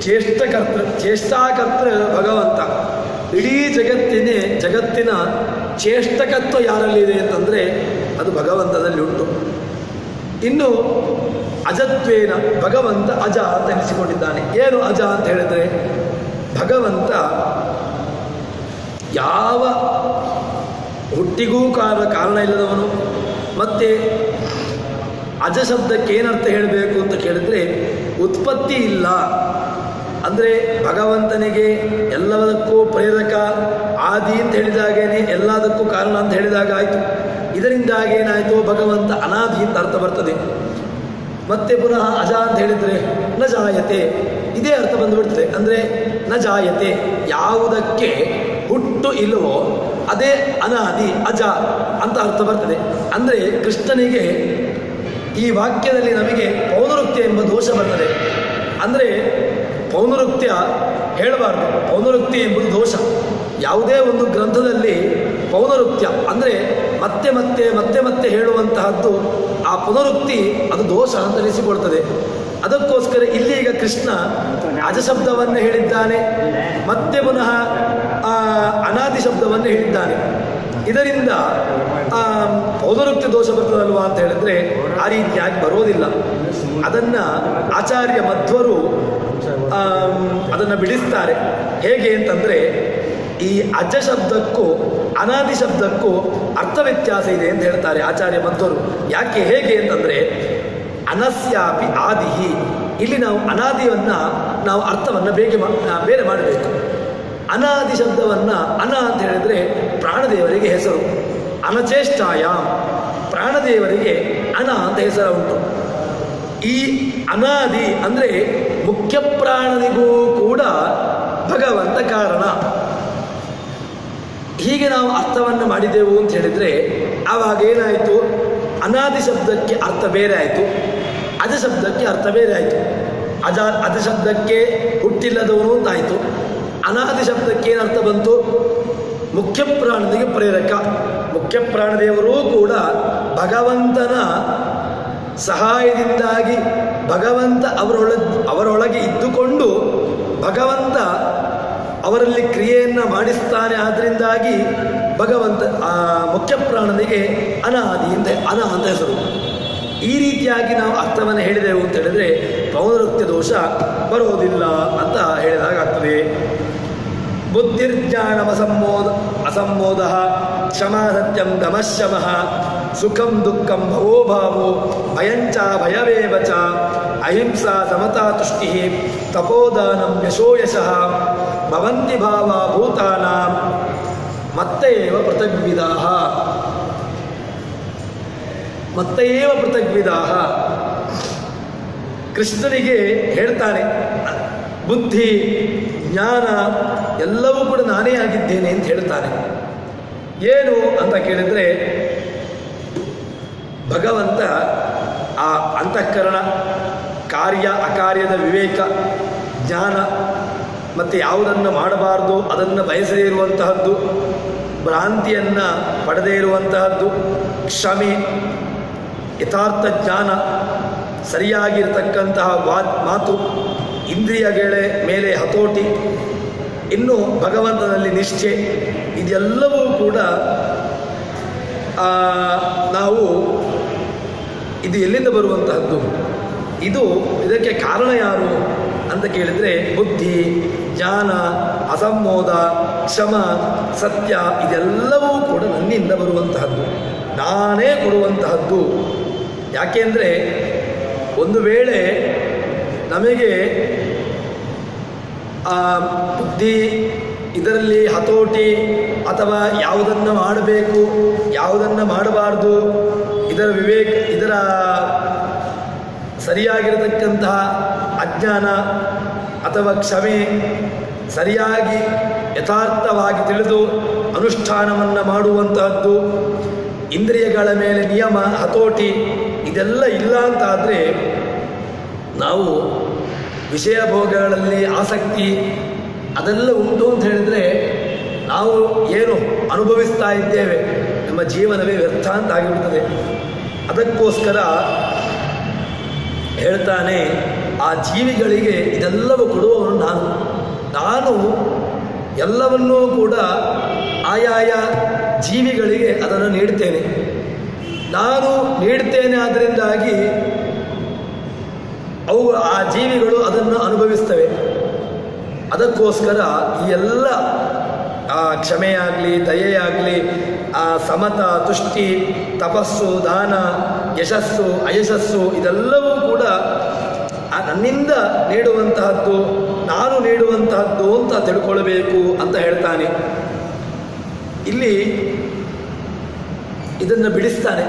ಚೇಷ್ಟಾಕರ್ತೃ ಭಗವಂತ. ಇಡೀ ಜಗತ್ತಿನ ಚೇಷ್ಟಕತ್ವ ಯಾರಲ್ಲಿದೆ ಅಂತಂದರೆ ಅದು ಭಗವಂತನಲ್ಲಿ ಉಂಟು. ಇನ್ನು ಅಜತ್ವೇನ ಭಗವಂತ ಅಜ ಅಂತ ಎನಿಸಿಕೊಂಡಿದ್ದಾನೆ. ಏನು ಅಜ ಅಂತ ಹೇಳಿದರೆ ಭಗವಂತ ಯಾವ ಹುಟ್ಟಿಗೂ ಕಾರಣ ಇಲ್ಲದವನು, ಮತ್ತು ಅಜ ಶಬ್ದಕ್ಕೆ ಏನರ್ಥ ಹೇಳಬೇಕು ಅಂತ ಕೇಳಿದ್ರೆ ಉತ್ಪತ್ತಿ ಇಲ್ಲ, ಅಂದರೆ ಭಗವಂತನಿಗೆ ಎಲ್ಲದಕ್ಕೂ ಪ್ರೇರಕ, ಆದಿ ಅಂತ ಹೇಳಿದಾಗೇನೆ ಎಲ್ಲದಕ್ಕೂ ಕಾರಣ ಅಂತ ಹೇಳಿದಾಗ ಆಯಿತು. ಇದರಿಂದಾಗಿ ಏನಾಯಿತು, ಭಗವಂತ ಅನಾದಿ ಅಂತ ಅರ್ಥ ಬರ್ತದೆ. ಮತ್ತೆ ಪುನಃ ಅಜ ಅಂತ ಹೇಳಿದರೆ ನ ಜಾಯತೆ, ಇದೇ ಅರ್ಥ ಬಂದುಬಿಡ್ತದೆ. ಅಂದರೆ ನ ಜಾಯತೆ, ಯಾವುದಕ್ಕೆ ಹುಟ್ಟು ಇಲ್ಲವೋ ಅದೇ ಅನಾದಿ ಅಜ ಅಂತ ಅರ್ಥ ಬರ್ತದೆ. ಅಂದರೆ ಕೃಷ್ಣನಿಗೆ ಈ ವಾಕ್ಯದಲ್ಲಿ ನಮಗೆ ಪೌನರುಕ್ತಿ ಎಂಬ ದೋಷ ಬರ್ತದೆ. ಅಂದರೆ ಪೌನರುಕ್ತ್ಯ ಹೇಳಬಾರ್ದು, ಪೌನರುಕ್ತಿ ಎಂಬುದು ದೋಷ. ಯಾವುದೇ ಒಂದು ಗ್ರಂಥದಲ್ಲಿ ಪೌನರುಕ್ತ್ಯ ಅಂದರೆ ಮತ್ತೆ ಮತ್ತೆ ಮತ್ತೆ ಮತ್ತೆ ಹೇಳುವಂತಹದ್ದು, ಆ ಪುನರುಕ್ತಿ ಅದು ದೋಷ ಅಂತ ಅನಿಸಿಕೊಳ್ತದೆ. ಅದಕ್ಕೋಸ್ಕರ ಇಲ್ಲಿ ಈಗ ಕೃಷ್ಣ ಅಜ ಶಬ್ದವನ್ನು ಹೇಳಿದ್ದಾನೆ, ಮತ್ತೆ ಪುನಃ ಅನಾದಿ ಶಬ್ದವನ್ನು ಹೇಳಿದ್ದಾನೆ. ಇದರಿಂದ ಪೌನರುಕ್ತಿ ದೋಷ ಬರ್ತದಲ್ವಾ ಅಂತ ಹೇಳಿದ್ರೆ ಆ ರೀತಿಯಾಗಿ ಬರೋದಿಲ್ಲ. ಅದನ್ನು ಆಚಾರ್ಯ ಮಧ್ವರು ಅದನ್ನು ಬಿಡಿಸ್ತಾರೆ. ಹೇಗೆ ಅಂತಂದರೆ, ಈ ಅಜ ಶಬ್ದಕ್ಕೂ ಅನಾದಿ ಶಬ್ದಕ್ಕೂ ಅರ್ಥ ವ್ಯತ್ಯಾಸ ಇದೆ ಅಂತ ಹೇಳ್ತಾರೆ ಆಚಾರ್ಯ ಮಧ್ವರು. ಯಾಕೆ, ಹೇಗೆ ಅಂತಂದರೆ, ಅನಸ್ಯಾಪಿ ಆದಿಹಿ, ಇಲ್ಲಿ ನಾವು ಅನಾದಿಯನ್ನು ನಾವು ಅರ್ಥವನ್ನು ಬೇರೆ ಮಾಡಬೇಕು. ಅನಾದಿ ಶಬ್ದವನ್ನು ಅನ ಅಂತ ಹೇಳಿದರೆ ಪ್ರಾಣದೇವರಿಗೆ ಹೆಸರು, ಅನಚೇಷ್ಟಾಯಾಮ್, ಪ್ರಾಣದೇವರಿಗೆ ಅನ ಅಂತ ಹೆಸರು ಉಂಟು. ಈ ಅನಾದಿ ಅಂದರೆ ಮುಖ್ಯ ಪ್ರಾಣನಿಗೂ ಕೂಡ ಭಗವಂತ ಕಾರಣ. ಹೀಗೆ ನಾವು ಅರ್ಥವನ್ನು ಮಾಡಿದೆವು ಅಂತ ಹೇಳಿದರೆ ಆವಾಗ ಏನಾಯಿತು, ಅನಾದಿ ಶಬ್ದಕ್ಕೆ ಅರ್ಥ ಬೇರೆ ಆಯಿತು, ಅಜ ಶಬ್ದಕ್ಕೆ ಅರ್ಥ ಬೇರೆ ಆಯಿತು. ಅಜ ಶಬ್ದಕ್ಕೆ ಹುಟ್ಟಿಲ್ಲದವನು ಅಂತಾಯಿತು. ಅನಾದಿ ಶಬ್ದಕ್ಕೆ ಏನರ್ಥ ಬಂತು, ಮುಖ್ಯ ಪ್ರಾಣನಿಗೆ ಪ್ರೇರಕ. ಮುಖ್ಯ ಪ್ರಾಣದೇವರೂ ಕೂಡ ಭಗವಂತನ ಸಹಾಯದಿಂದಾಗಿ ಭಗವಂತ ಅವರೊಳಗೆ ಇದ್ದುಕೊಂಡು ಭಗವಂತ ಅವರಲ್ಲಿ ಕ್ರಿಯೆಯನ್ನು ಮಾಡಿಸ್ತಾನೆ. ಆದ್ದರಿಂದಾಗಿ ಭಗವಂತ ಆ ಮುಖ್ಯ ಪ್ರಾಣನಿಗೆ ಅನಾದಿ ಅಂತ ಹೆಸರು. ಈ ರೀತಿಯಾಗಿ ನಾವು ಅರ್ಥವನ್ನು ಹೇಳಿದೆವು ಅಂತ ಹೇಳಿದರೆ ಪೌನರುಕ್ತಿ ದೋಷ ಬರೋದಿಲ್ಲ ಅಂತ ಹೇಳಿದಾಗಾಗ್ತದೆ. ಬುದ್ಧಿರ್ಜ್ಞಾನಮ ಅಸಮ್ಮೋದ ಕ್ಷಮಾ ಸತ್ಯಂ ದಮಶಮಃ ಸುಖಂ ದುಃಖಂ ಭವೋ ಭಾವೋ ಭಯಂಚ ಭಯವೇವ ಚ ಅಹಿಂಸಾ ಸಮತಾ ತುಷ್ಟಿ ತಪೋದಾನಂ ಯಶೋ ಯಶಃ ಭವಂತಿ ಭಾವ ಭೂತಾನಾಂ ಮತ್ತೇವ ಪೃಥಗ್ವಿದಾಃ. ಮತ್ತೇವ ಪೃಥಗ್ವಿದಾಃ, ಕೃಷ್ಣನಿಗೆ ಹೇಳ್ತಾನೆ ಬುದ್ಧಿ ಜ್ಞಾನ ಎಲ್ಲವೂ ಕೂಡ ನಾನೇ ಆಗಿದ್ದೇನೆ ಅಂತ ಹೇಳ್ತಾನೆ. ಏನು ಅಂತ ಕೇಳಿದರೆ, ಭಗವಂತ ಆ ಅಂತಃಕರಣ, ಕಾರ್ಯ ಅಕಾರ್ಯದ ವಿವೇಕ, ಜ್ಞಾನ, ಮತ್ತು ಯಾವುದನ್ನು ಮಾಡಬಾರ್ದು ಅದನ್ನು ಬಯಸದೇ ಇರುವಂತಹದ್ದು, ಭ್ರಾಂತಿಯನ್ನು ಪಡೆದೇ ಇರುವಂತಹದ್ದು, ಕ್ಷಮೆ, ಯಥಾರ್ಥ ಜ್ಞಾನ, ಸರಿಯಾಗಿರ್ತಕ್ಕಂತಹ ಮಾತು, ಇಂದ್ರಿಯಗಳ ಮೇಲೆ ಹತೋಟಿ, ಇನ್ನು ಭಗವಂತನಲ್ಲಿ ನಿಷ್ಠೆ, ಇದೆಲ್ಲವೂ ಕೂಡ ನಾವು ಇದು ಎಲ್ಲಿಂದ ಬರುವಂತಹದ್ದು, ಇದಕ್ಕೆ ಕಾರಣ ಯಾರು ಅಂತ ಕೇಳಿದರೆ ಬುದ್ಧಿ, ಜ್ಞಾನ, ಅಸಮ್ಮೋದ, ಕ್ಷಮ, ಸತ್ಯ, ಇದೆಲ್ಲವೂ ಕೂಡ ನನ್ನಿಂದ ಬರುವಂತಹದ್ದು, ನಾನೇ ಕೊಡುವಂತಹದ್ದು. ಯಾಕೆಂದರೆ ಒಂದು ವೇಳೆ ನಮಗೆ ಬುದ್ಧಿ, ಇದರಲ್ಲಿ ಹತೋಟಿ, ಅಥವಾ ಯಾವುದನ್ನು ಮಾಡಬೇಕು ಯಾವುದನ್ನು ಮಾಡಬಾರ್ದು, ಇದರ ವಿವೇಕ, ಇದರ ಸರಿಯಾಗಿರತಕ್ಕಂತಹ ಅಜ್ಞಾನ ಅಥವಾ ಕ್ಷಮೆ, ಸರಿಯಾಗಿ ಯಥಾರ್ಥವಾಗಿ ತಿಳಿದು ಅನುಷ್ಠಾನವನ್ನು ಮಾಡುವಂತಹದ್ದು, ಇಂದ್ರಿಯಗಳ ಮೇಲೆ ನಿಯಮ, ಹತೋಟಿ, ಇದೆಲ್ಲ ಇಲ್ಲ ಅಂತಾದರೆ ನಾವು ವಿಷಯ ಭೋಗಗಳಲ್ಲಿ ಆಸಕ್ತಿ ಅದೆಲ್ಲ ಉಂಟು ಅಂತ ಹೇಳಿದರೆ ನಾವು ಏನು ಅನುಭವಿಸ್ತಾ ಇದ್ದೇವೆ, ನಮ್ಮ ಜೀವನವೇ ವ್ಯರ್ಥ ಅಂತ ಆಗಿಬಿಡ್ತದೆ. ಅದಕ್ಕೋಸ್ಕರ ಹೇಳ್ತಾನೆ, ಆ ಜೀವಿಗಳಿಗೆ ಇದೆಲ್ಲವೂ ಕೊಡುವವನು ನಾನು ಎಲ್ಲವನ್ನೂ ಕೂಡ ಆಯಾಯ ಜೀವಿಗಳಿಗೆ ಅದನ್ನು ನೀಡ್ತೇನೆ. ನಾನು ನೀಡ್ತೇನೆ, ಅದರಿಂದಾಗಿ ಆ ಜೀವಿಗಳು ಅದನ್ನು ಅನುಭವಿಸ್ತವೆ. ಅದಕ್ಕೋಸ್ಕರ ಈ ಎಲ್ಲ ಕ್ಷಮೆಯಾಗಲಿ, ದಯೆಯಾಗಲಿ, ಆ ಸಮತ, ತುಷ್ಟಿ, ತಪಸ್ಸು, ದಾನ, ಯಶಸ್ಸು, ಅಯಶಸ್ಸು ಇದೆಲ್ಲವೂ ಕೂಡ ನನ್ನಿಂದ ನೀಡುವಂತಹದ್ದು, ನಾನು ನೀಡುವಂತಹದ್ದು ಅಂತ ತಿಳ್ಕೊಳ್ಬೇಕು ಅಂತ ಹೇಳ್ತಾನೆ. ಇಲ್ಲಿ ಇದನ್ನು ಬಿಡಿಸ್ತಾನೆ.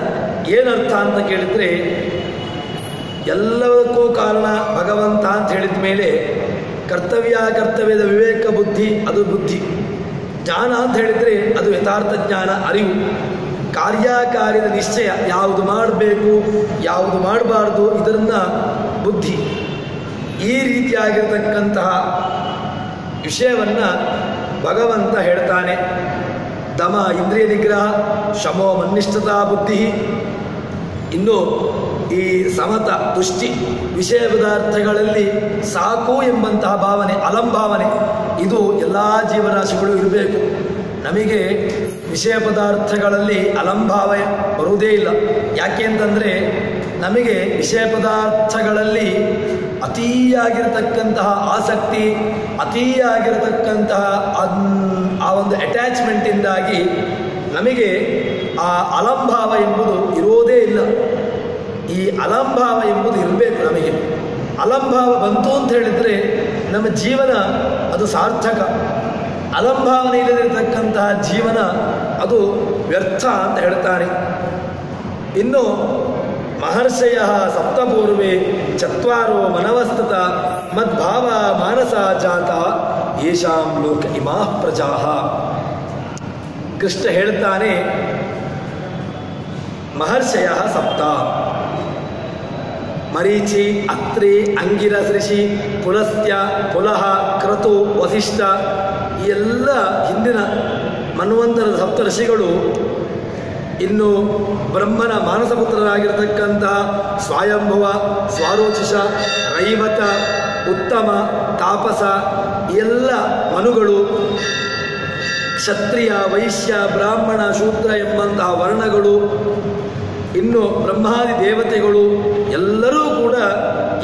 ಏನರ್ಥ ಅಂತ ಕೇಳಿದರೆ, ಎಲ್ಲದಕ್ಕೂ ಕಾರಣ ಭಗವಂತ ಅಂತ ಹೇಳಿದ ಮೇಲೆ ಕರ್ತವ್ಯದ ವಿವೇಕ ಬುದ್ಧಿ, ಅದು ಬುದ್ಧಿ. ಜ್ಞಾನ ಅಂತ ಹೇಳಿದರೆ ಅದು ಯಥಾರ್ಥ ಜ್ಞಾನ, ಅರಿವು. ಕಾರ್ಯಕಾರ್ಯದ ನಿಶ್ಚಯ, ಯಾವುದು ಮಾಡಬೇಕು ಯಾವುದು ಮಾಡಬಾರ್ದು ಇದನ್ನು ಬುದ್ಧಿ. ಈ ರೀತಿಯಾಗಿರ್ತಕ್ಕಂತಹ ವಿಷಯವನ್ನು ಭಗವಂತ ಹೇಳ್ತಾನೆ. ದಮ ಇಂದ್ರಿಯ ನಿಗ್ರಹ, ಶಮೋ ಮನ್ನಿಷ್ಠತಾ ಬುದ್ಧಿ. ಇನ್ನು ಈ ಸಮತ, ತುಷ್ಟಿ, ವಿಷಯ ಪದಾರ್ಥಗಳಲ್ಲಿ ಸಾಕು ಎಂಬಂತಹ ಭಾವನೆ, ಅಲಂಭಾವನೆ, ಇದು ಎಲ್ಲ ಜೀವರಾಶಿಗಳು ಇರಬೇಕು. ನಮಗೆ ವಿಷಯ ಪದಾರ್ಥಗಳಲ್ಲಿ ಅಲಂಭಾವ ಬರುವುದೇ ಇಲ್ಲ. ಯಾಕೆ ಅಂತಂದರೆ ನಮಗೆ ವಿಷಯ ಪದಾರ್ಥಗಳಲ್ಲಿ ಅತೀಯಾಗಿರತಕ್ಕಂತಹ ಆಸಕ್ತಿ, ಅತೀಯಾಗಿರತಕ್ಕಂತಹ ಆ ಒಂದು ಅಟ್ಯಾಚ್ಮೆಂಟಿಂದಾಗಿ ನಮಗೆ ಆ ಅಲಂಭಾವ ಎಂಬುದು ಇರೋದೇ ಇಲ್ಲ. ಈ ಅಲಂಭಾವ ಎಂಬುದು ಇರಬೇಕು ನಮಗೆ. ಅಲಂಭಾವ ಬಂತು ಅಂತ ಹೇಳಿದರೆ ನಮ್ಮ ಜೀವನ ಅದು ಸಾರ್ಥಕ. ಅಲಂಭಾವನೆ ಇಲ್ಲದಿರತಕ್ಕಂತಹ ಜೀವನ ಅದು ವ್ಯರ್ಥ ಅಂತ ಹೇಳ್ತಾರೆ. ಇನ್ನು ಮಹರ್ಷಯ ಸಪ್ತಪೂರ್ವೇ ಚತ್ವಾರೋ ಮನವಸ್ತತ ಮದ್ಭಾವ ಮಾನಸ ಜಾತ ಯೇಷಾಂ ಲೋಕ ಇಮಾ ಪ್ರಜಾ. ಕೃಷ್ಣ ಹೇಳ್ತಾನೆ, ಮಹರ್ಷಯ ಸಪ್ತ, ಮರೀಚಿ, ಅತ್ರಿ, ಅಂಗಿರಸ್ ಋಷಿ, ಪುಲಸ್ತ್ಯ, ಪುಲಹ, ಕ್ರತು, ವಸಿಷ್ಠ, ಈ ಎಲ್ಲ ಹಿಂದಿನ ಮನ್ವಂತರದ ಸಪ್ತ ಋಷಿಗಳು, ಇನ್ನು ಬ್ರಹ್ಮನ ಮಾನಸಪುತ್ರರಾಗಿರ್ತಕ್ಕಂತಹ ಸ್ವಯಂಭುವ, ಸ್ವಾರೋಚಿಷ, ರೈವತ, ಉತ್ತಮ, ತಾಪಸ, ಎಲ್ಲ ಮನುಗಳು, ಕ್ಷತ್ರಿಯ, ವೈಶ್ಯ, ಬ್ರಾಹ್ಮಣ, ಶೂದ್ರ ಎಂಬಂತಹ ವರ್ಣಗಳು, ಇನ್ನು ಬ್ರಹ್ಮಾದಿ ದೇವತೆಗಳು ಎಲ್ಲರೂ ಕೂಡ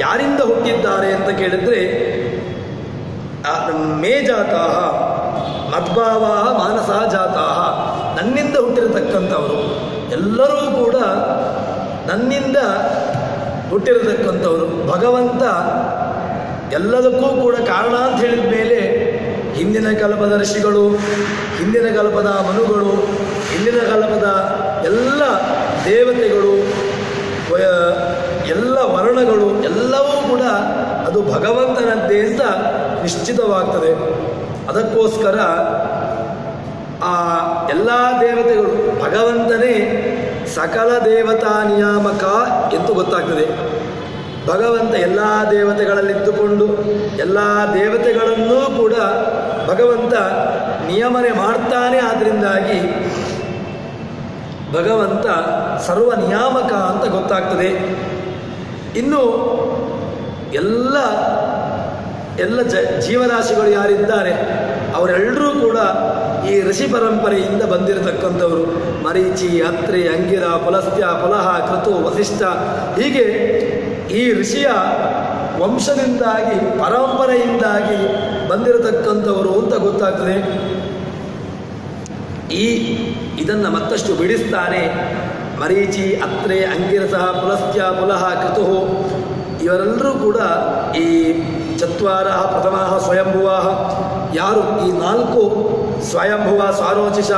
ಯಾರಿಂದ ಹುಟ್ಟಿದ್ದಾರೆ ಅಂತ ಕೇಳಿದ್ರೆ ಮೇ ಜಾತಾಹ ಮದ್ಭಾವ ಮಾನಸ ಜಾತಾಹ, ನನ್ನಿಂದ ಹುಟ್ಟಿರತಕ್ಕಂಥವರು ಎಲ್ಲರೂ ಕೂಡ ನನ್ನಿಂದ ಹುಟ್ಟಿರತಕ್ಕಂಥವರು. ಭಗವಂತ ಎಲ್ಲದಕ್ಕೂ ಕೂಡ ಕಾರಣ ಅಂತ ಹೇಳಿದ ಮೇಲೆ ಹಿಂದಿನ ಕಲ್ಪದ ಋಷಿಗಳು, ಹಿಂದಿನ ಕಲ್ಪದ ಮನುಗಳು, ಹಿಂದಿನ ಕಲ್ಪದ ಎಲ್ಲ ದೇವತೆಗಳು, ಎಲ್ಲ ವರ್ಣಗಳು ಎಲ್ಲವೂ ಕೂಡ ಅದು ಭಗವಂತನದ್ದೇ ಅಂತ ನಿಶ್ಚಿತವಾಗ್ತದೆ. ಅದಕ್ಕೋಸ್ಕರ ಆ ಎಲ್ಲ ದೇವತೆಗಳು ಭಗವಂತನೇ ಸಕಲ ದೇವತಾ ನಿಯಾಮಕ ಎಂದು ಗೊತ್ತಾಗ್ತದೆ. ಭಗವಂತ ಎಲ್ಲ ದೇವತೆಗಳಲ್ಲಿದ್ದುಕೊಂಡು ಎಲ್ಲ ದೇವತೆಗಳನ್ನೂ ಕೂಡ ಭಗವಂತ ನಿಯಮನೆ ಮಾಡ್ತಾನೆ. ಆದ್ದರಿಂದಾಗಿ ಭಗವಂತ ಸರ್ವ ನಿಯಾಮಕ ಅಂತ ಗೊತ್ತಾಗ್ತದೆ. ಇನ್ನು ಎಲ್ಲ ಜೀವರಾಶಿಗಳು ಯಾರಿದ್ದಾರೆ ಅವರೆಲ್ಲರೂ ಕೂಡ ಈ ಋಷಿ ಪರಂಪರೆಯಿಂದ ಬಂದಿರತಕ್ಕಂಥವರು. ಮರೀಚಿ, ಅತ್ರಿ, ಅಂಗಿರ, ಪುಲಸ್ತ್ಯ, ಪುಲಹ, ಕ್ರತು, ವಸಿಷ್ಠ, ಹೀಗೆ ಈ ಋಷಿಯ ವಂಶದಿಂದಾಗಿ ಪರಂಪರೆಯಿಂದಾಗಿ ಬಂದಿರತಕ್ಕಂಥವರು ಅಂತ ಗೊತ್ತಾಗ್ತದೆ. ಇದನ್ನು ಮತ್ತಷ್ಟು ಬಿಡಿಸ್ತಾನೆ. ಮರೀಚಿ, ಅತ್ರೆ, ಅಂಗಿರಸಃ, ಪುಲಸ್ತ್ಯ, ಪುಲಹ, ಕ್ರತು, ಇವರೆಲ್ಲರೂ ಕೂಡ ಈ ಚತ್ವಾರ ಪ್ರಥಮ ಸ್ವಯಂಭುವ, ಯಾರು ಈ ನಾಲ್ಕು ಸ್ವಯಂಭುವ, ಸ್ವಾರೋಚಿಷ,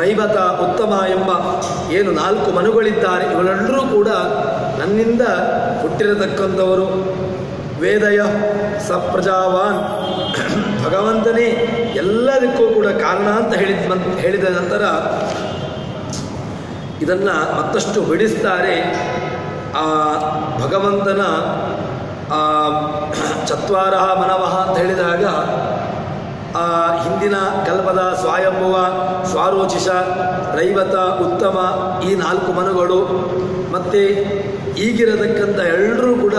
ರೈವತ, ಉತ್ತಮ ಎಂಬ ಏನು ನಾಲ್ಕು ಮನುಗಳಿದ್ದಾರೆ ಇವರೆಲ್ಲರೂ ಕೂಡ ನನ್ನಿಂದ ಹುಟ್ಟಿರತಕ್ಕಂಥವರು. ವೇದಯ ಸಪ್ರಜಾವಾನ್, ಭಗವಂತನೇ ಎಲ್ಲದಕ್ಕೂ ಕೂಡ ಕಾರಣ ಅಂತ ಹೇಳಿದ ನಂತರ ಇದನ್ನು ಮತ್ತಷ್ಟು ಬಿಡಿಸ್ತಾರೆ. ಆ ಭಗವಂತನ ಚತ್ವಾರ ಮನವಃ ಅಂತ ಹೇಳಿದಾಗ ಹಿಂದಿನ ಕಲ್ಪದ ಸ್ವಯಂಭುವ, ಸ್ವಾರೋಚಿಷ, ರೈವತ, ಉತ್ತಮ ಈ ನಾಲ್ಕು ಮನುಗಳು ಮತ್ತು ಈಗಿರತಕ್ಕಂಥ ಎಲ್ಲರೂ ಕೂಡ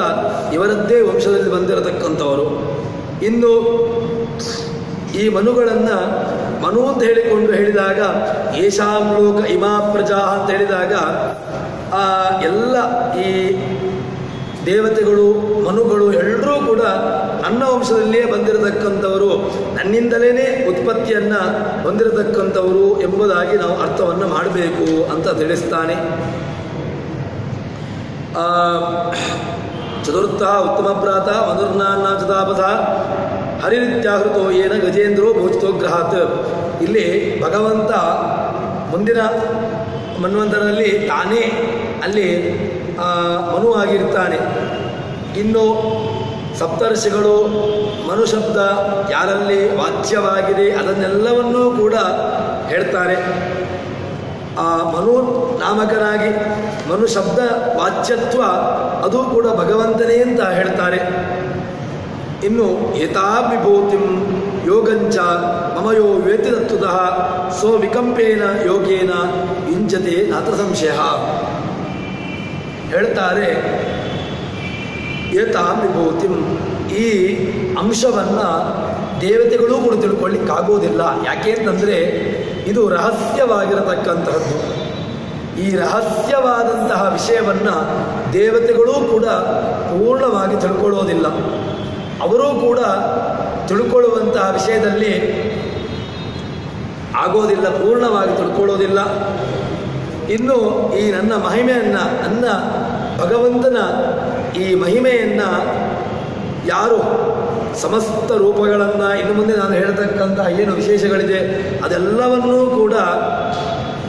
ಇವರದ್ದೇ ವಂಶದಲ್ಲಿ ಬಂದಿರತಕ್ಕಂಥವರು. ಇನ್ನು ಈ ಮನುಗಳನ್ನು ಮನು ಅಂತ ಹೇಳಿದಾಗ ಯೇಷಾಂ ಲೋಕ ಇಮಾ ಪ್ರಜಾ ಅಂತ ಹೇಳಿದಾಗ ಎಲ್ಲ ಈ ದೇವತೆಗಳು, ಮನುಗಳು ಎಲ್ಲರೂ ಕೂಡ ನನ್ನ ವಂಶದಲ್ಲಿಯೇ ಬಂದಿರತಕ್ಕಂಥವರು, ನನ್ನಿಂದಲೇ ಉತ್ಪತ್ತಿಯನ್ನು ಹೊಂದಿರತಕ್ಕಂಥವರು ಎಂಬುದಾಗಿ ನಾವು ಅರ್ಥವನ್ನು ಮಾಡಬೇಕು ಅಂತ ತಿಳಿಸ್ತಾನೆ. ಚತುರ್ಥ ಉತ್ತಮ ಪ್ರಾತ ಮಧುರ್ನಾನ್ನ ಚತಾಪಥ ಹರಿರಿತ್ಯಾಹೃತೋ ಏನ ಗಜೇಂದ್ರೋ ಭೋಜಿತೋ ಗ್ರಹಾತ್. ಇಲ್ಲಿ ಭಗವಂತ ಮುಂದಿನ ಮನ್ವಂತರಲ್ಲಿ ತಾನೇ ಅಲ್ಲಿ ಮನುವಾಗಿರ್ತಾನೆ. ಇನ್ನು ಸಪ್ತರ್ಷಿಗಳು ಮನುಶಬ್ದ ಯಾರಲ್ಲಿ ವಾಚ್ಯವಾಗಿದೆ ಅದನ್ನೆಲ್ಲವನ್ನೂ ಕೂಡ ಹೇಳ್ತಾರೆ. ಆ ಮನು ನಾಮಕನಾಗಿ ಮನುಶಬ್ದ ವಾಚ್ಯತ್ವ ಅದು ಕೂಡ ಭಗವಂತನೇ ಅಂತ ಹೇಳ್ತಾರೆ. ಇನ್ನು ಏತಾ ವಿಭೂತಿಂ ಯೋಗಂಚ ಮಮಯೋ ವೇತಿತತ್ವತಃ ಸೋ ವಿಕಂಪೇನ ಯೋಗೇನ ಯುಂಜತೆ ನಾತ್ರ ಸಂಶಯ ಹೇಳ್ತಾರೆ. ಏತಾ ವಿಭೂತಿಂ, ಈ ಅಂಶವನ್ನು ದೇವತೆಗಳೂ ಕೂಡ ತಿಳ್ಕೊಳ್ಳಿಕ್ಕಾಗೋದಿಲ್ಲ. ಯಾಕೆ ಅಂತಂದರೆ ಇದು ರಹಸ್ಯವಾಗಿರತಕ್ಕಂತಹದ್ದು. ಈ ರಹಸ್ಯವಾದಂತಹ ವಿಷಯವನ್ನು ದೇವತೆಗಳೂ ಕೂಡ ಪೂರ್ಣವಾಗಿ ತಿಳ್ಕೊಳ್ಳೋದಿಲ್ಲ. ಅವರೂ ಕೂಡ ತಿಳ್ಕೊಳ್ಳುವಂತಹ ವಿಷಯದಲ್ಲಿ ಆಗೋದಿಲ್ಲ, ಪೂರ್ಣವಾಗಿ ತಿಳ್ಕೊಳ್ಳೋದಿಲ್ಲ. ಇನ್ನು ಈ ನನ್ನ ಮಹಿಮೆಯನ್ನು, ನನ್ನ ಭಗವಂತನ ಈ ಮಹಿಮೆಯನ್ನು ಯಾರು ಸಮಸ್ತ ರೂಪಗಳನ್ನು ಇನ್ನು ಮುಂದೆ ನಾನು ಹೇಳ್ತಕ್ಕಂತಹ ಏನು ವಿಶೇಷಗಳಿದೆ ಅದೆಲ್ಲವನ್ನೂ ಕೂಡ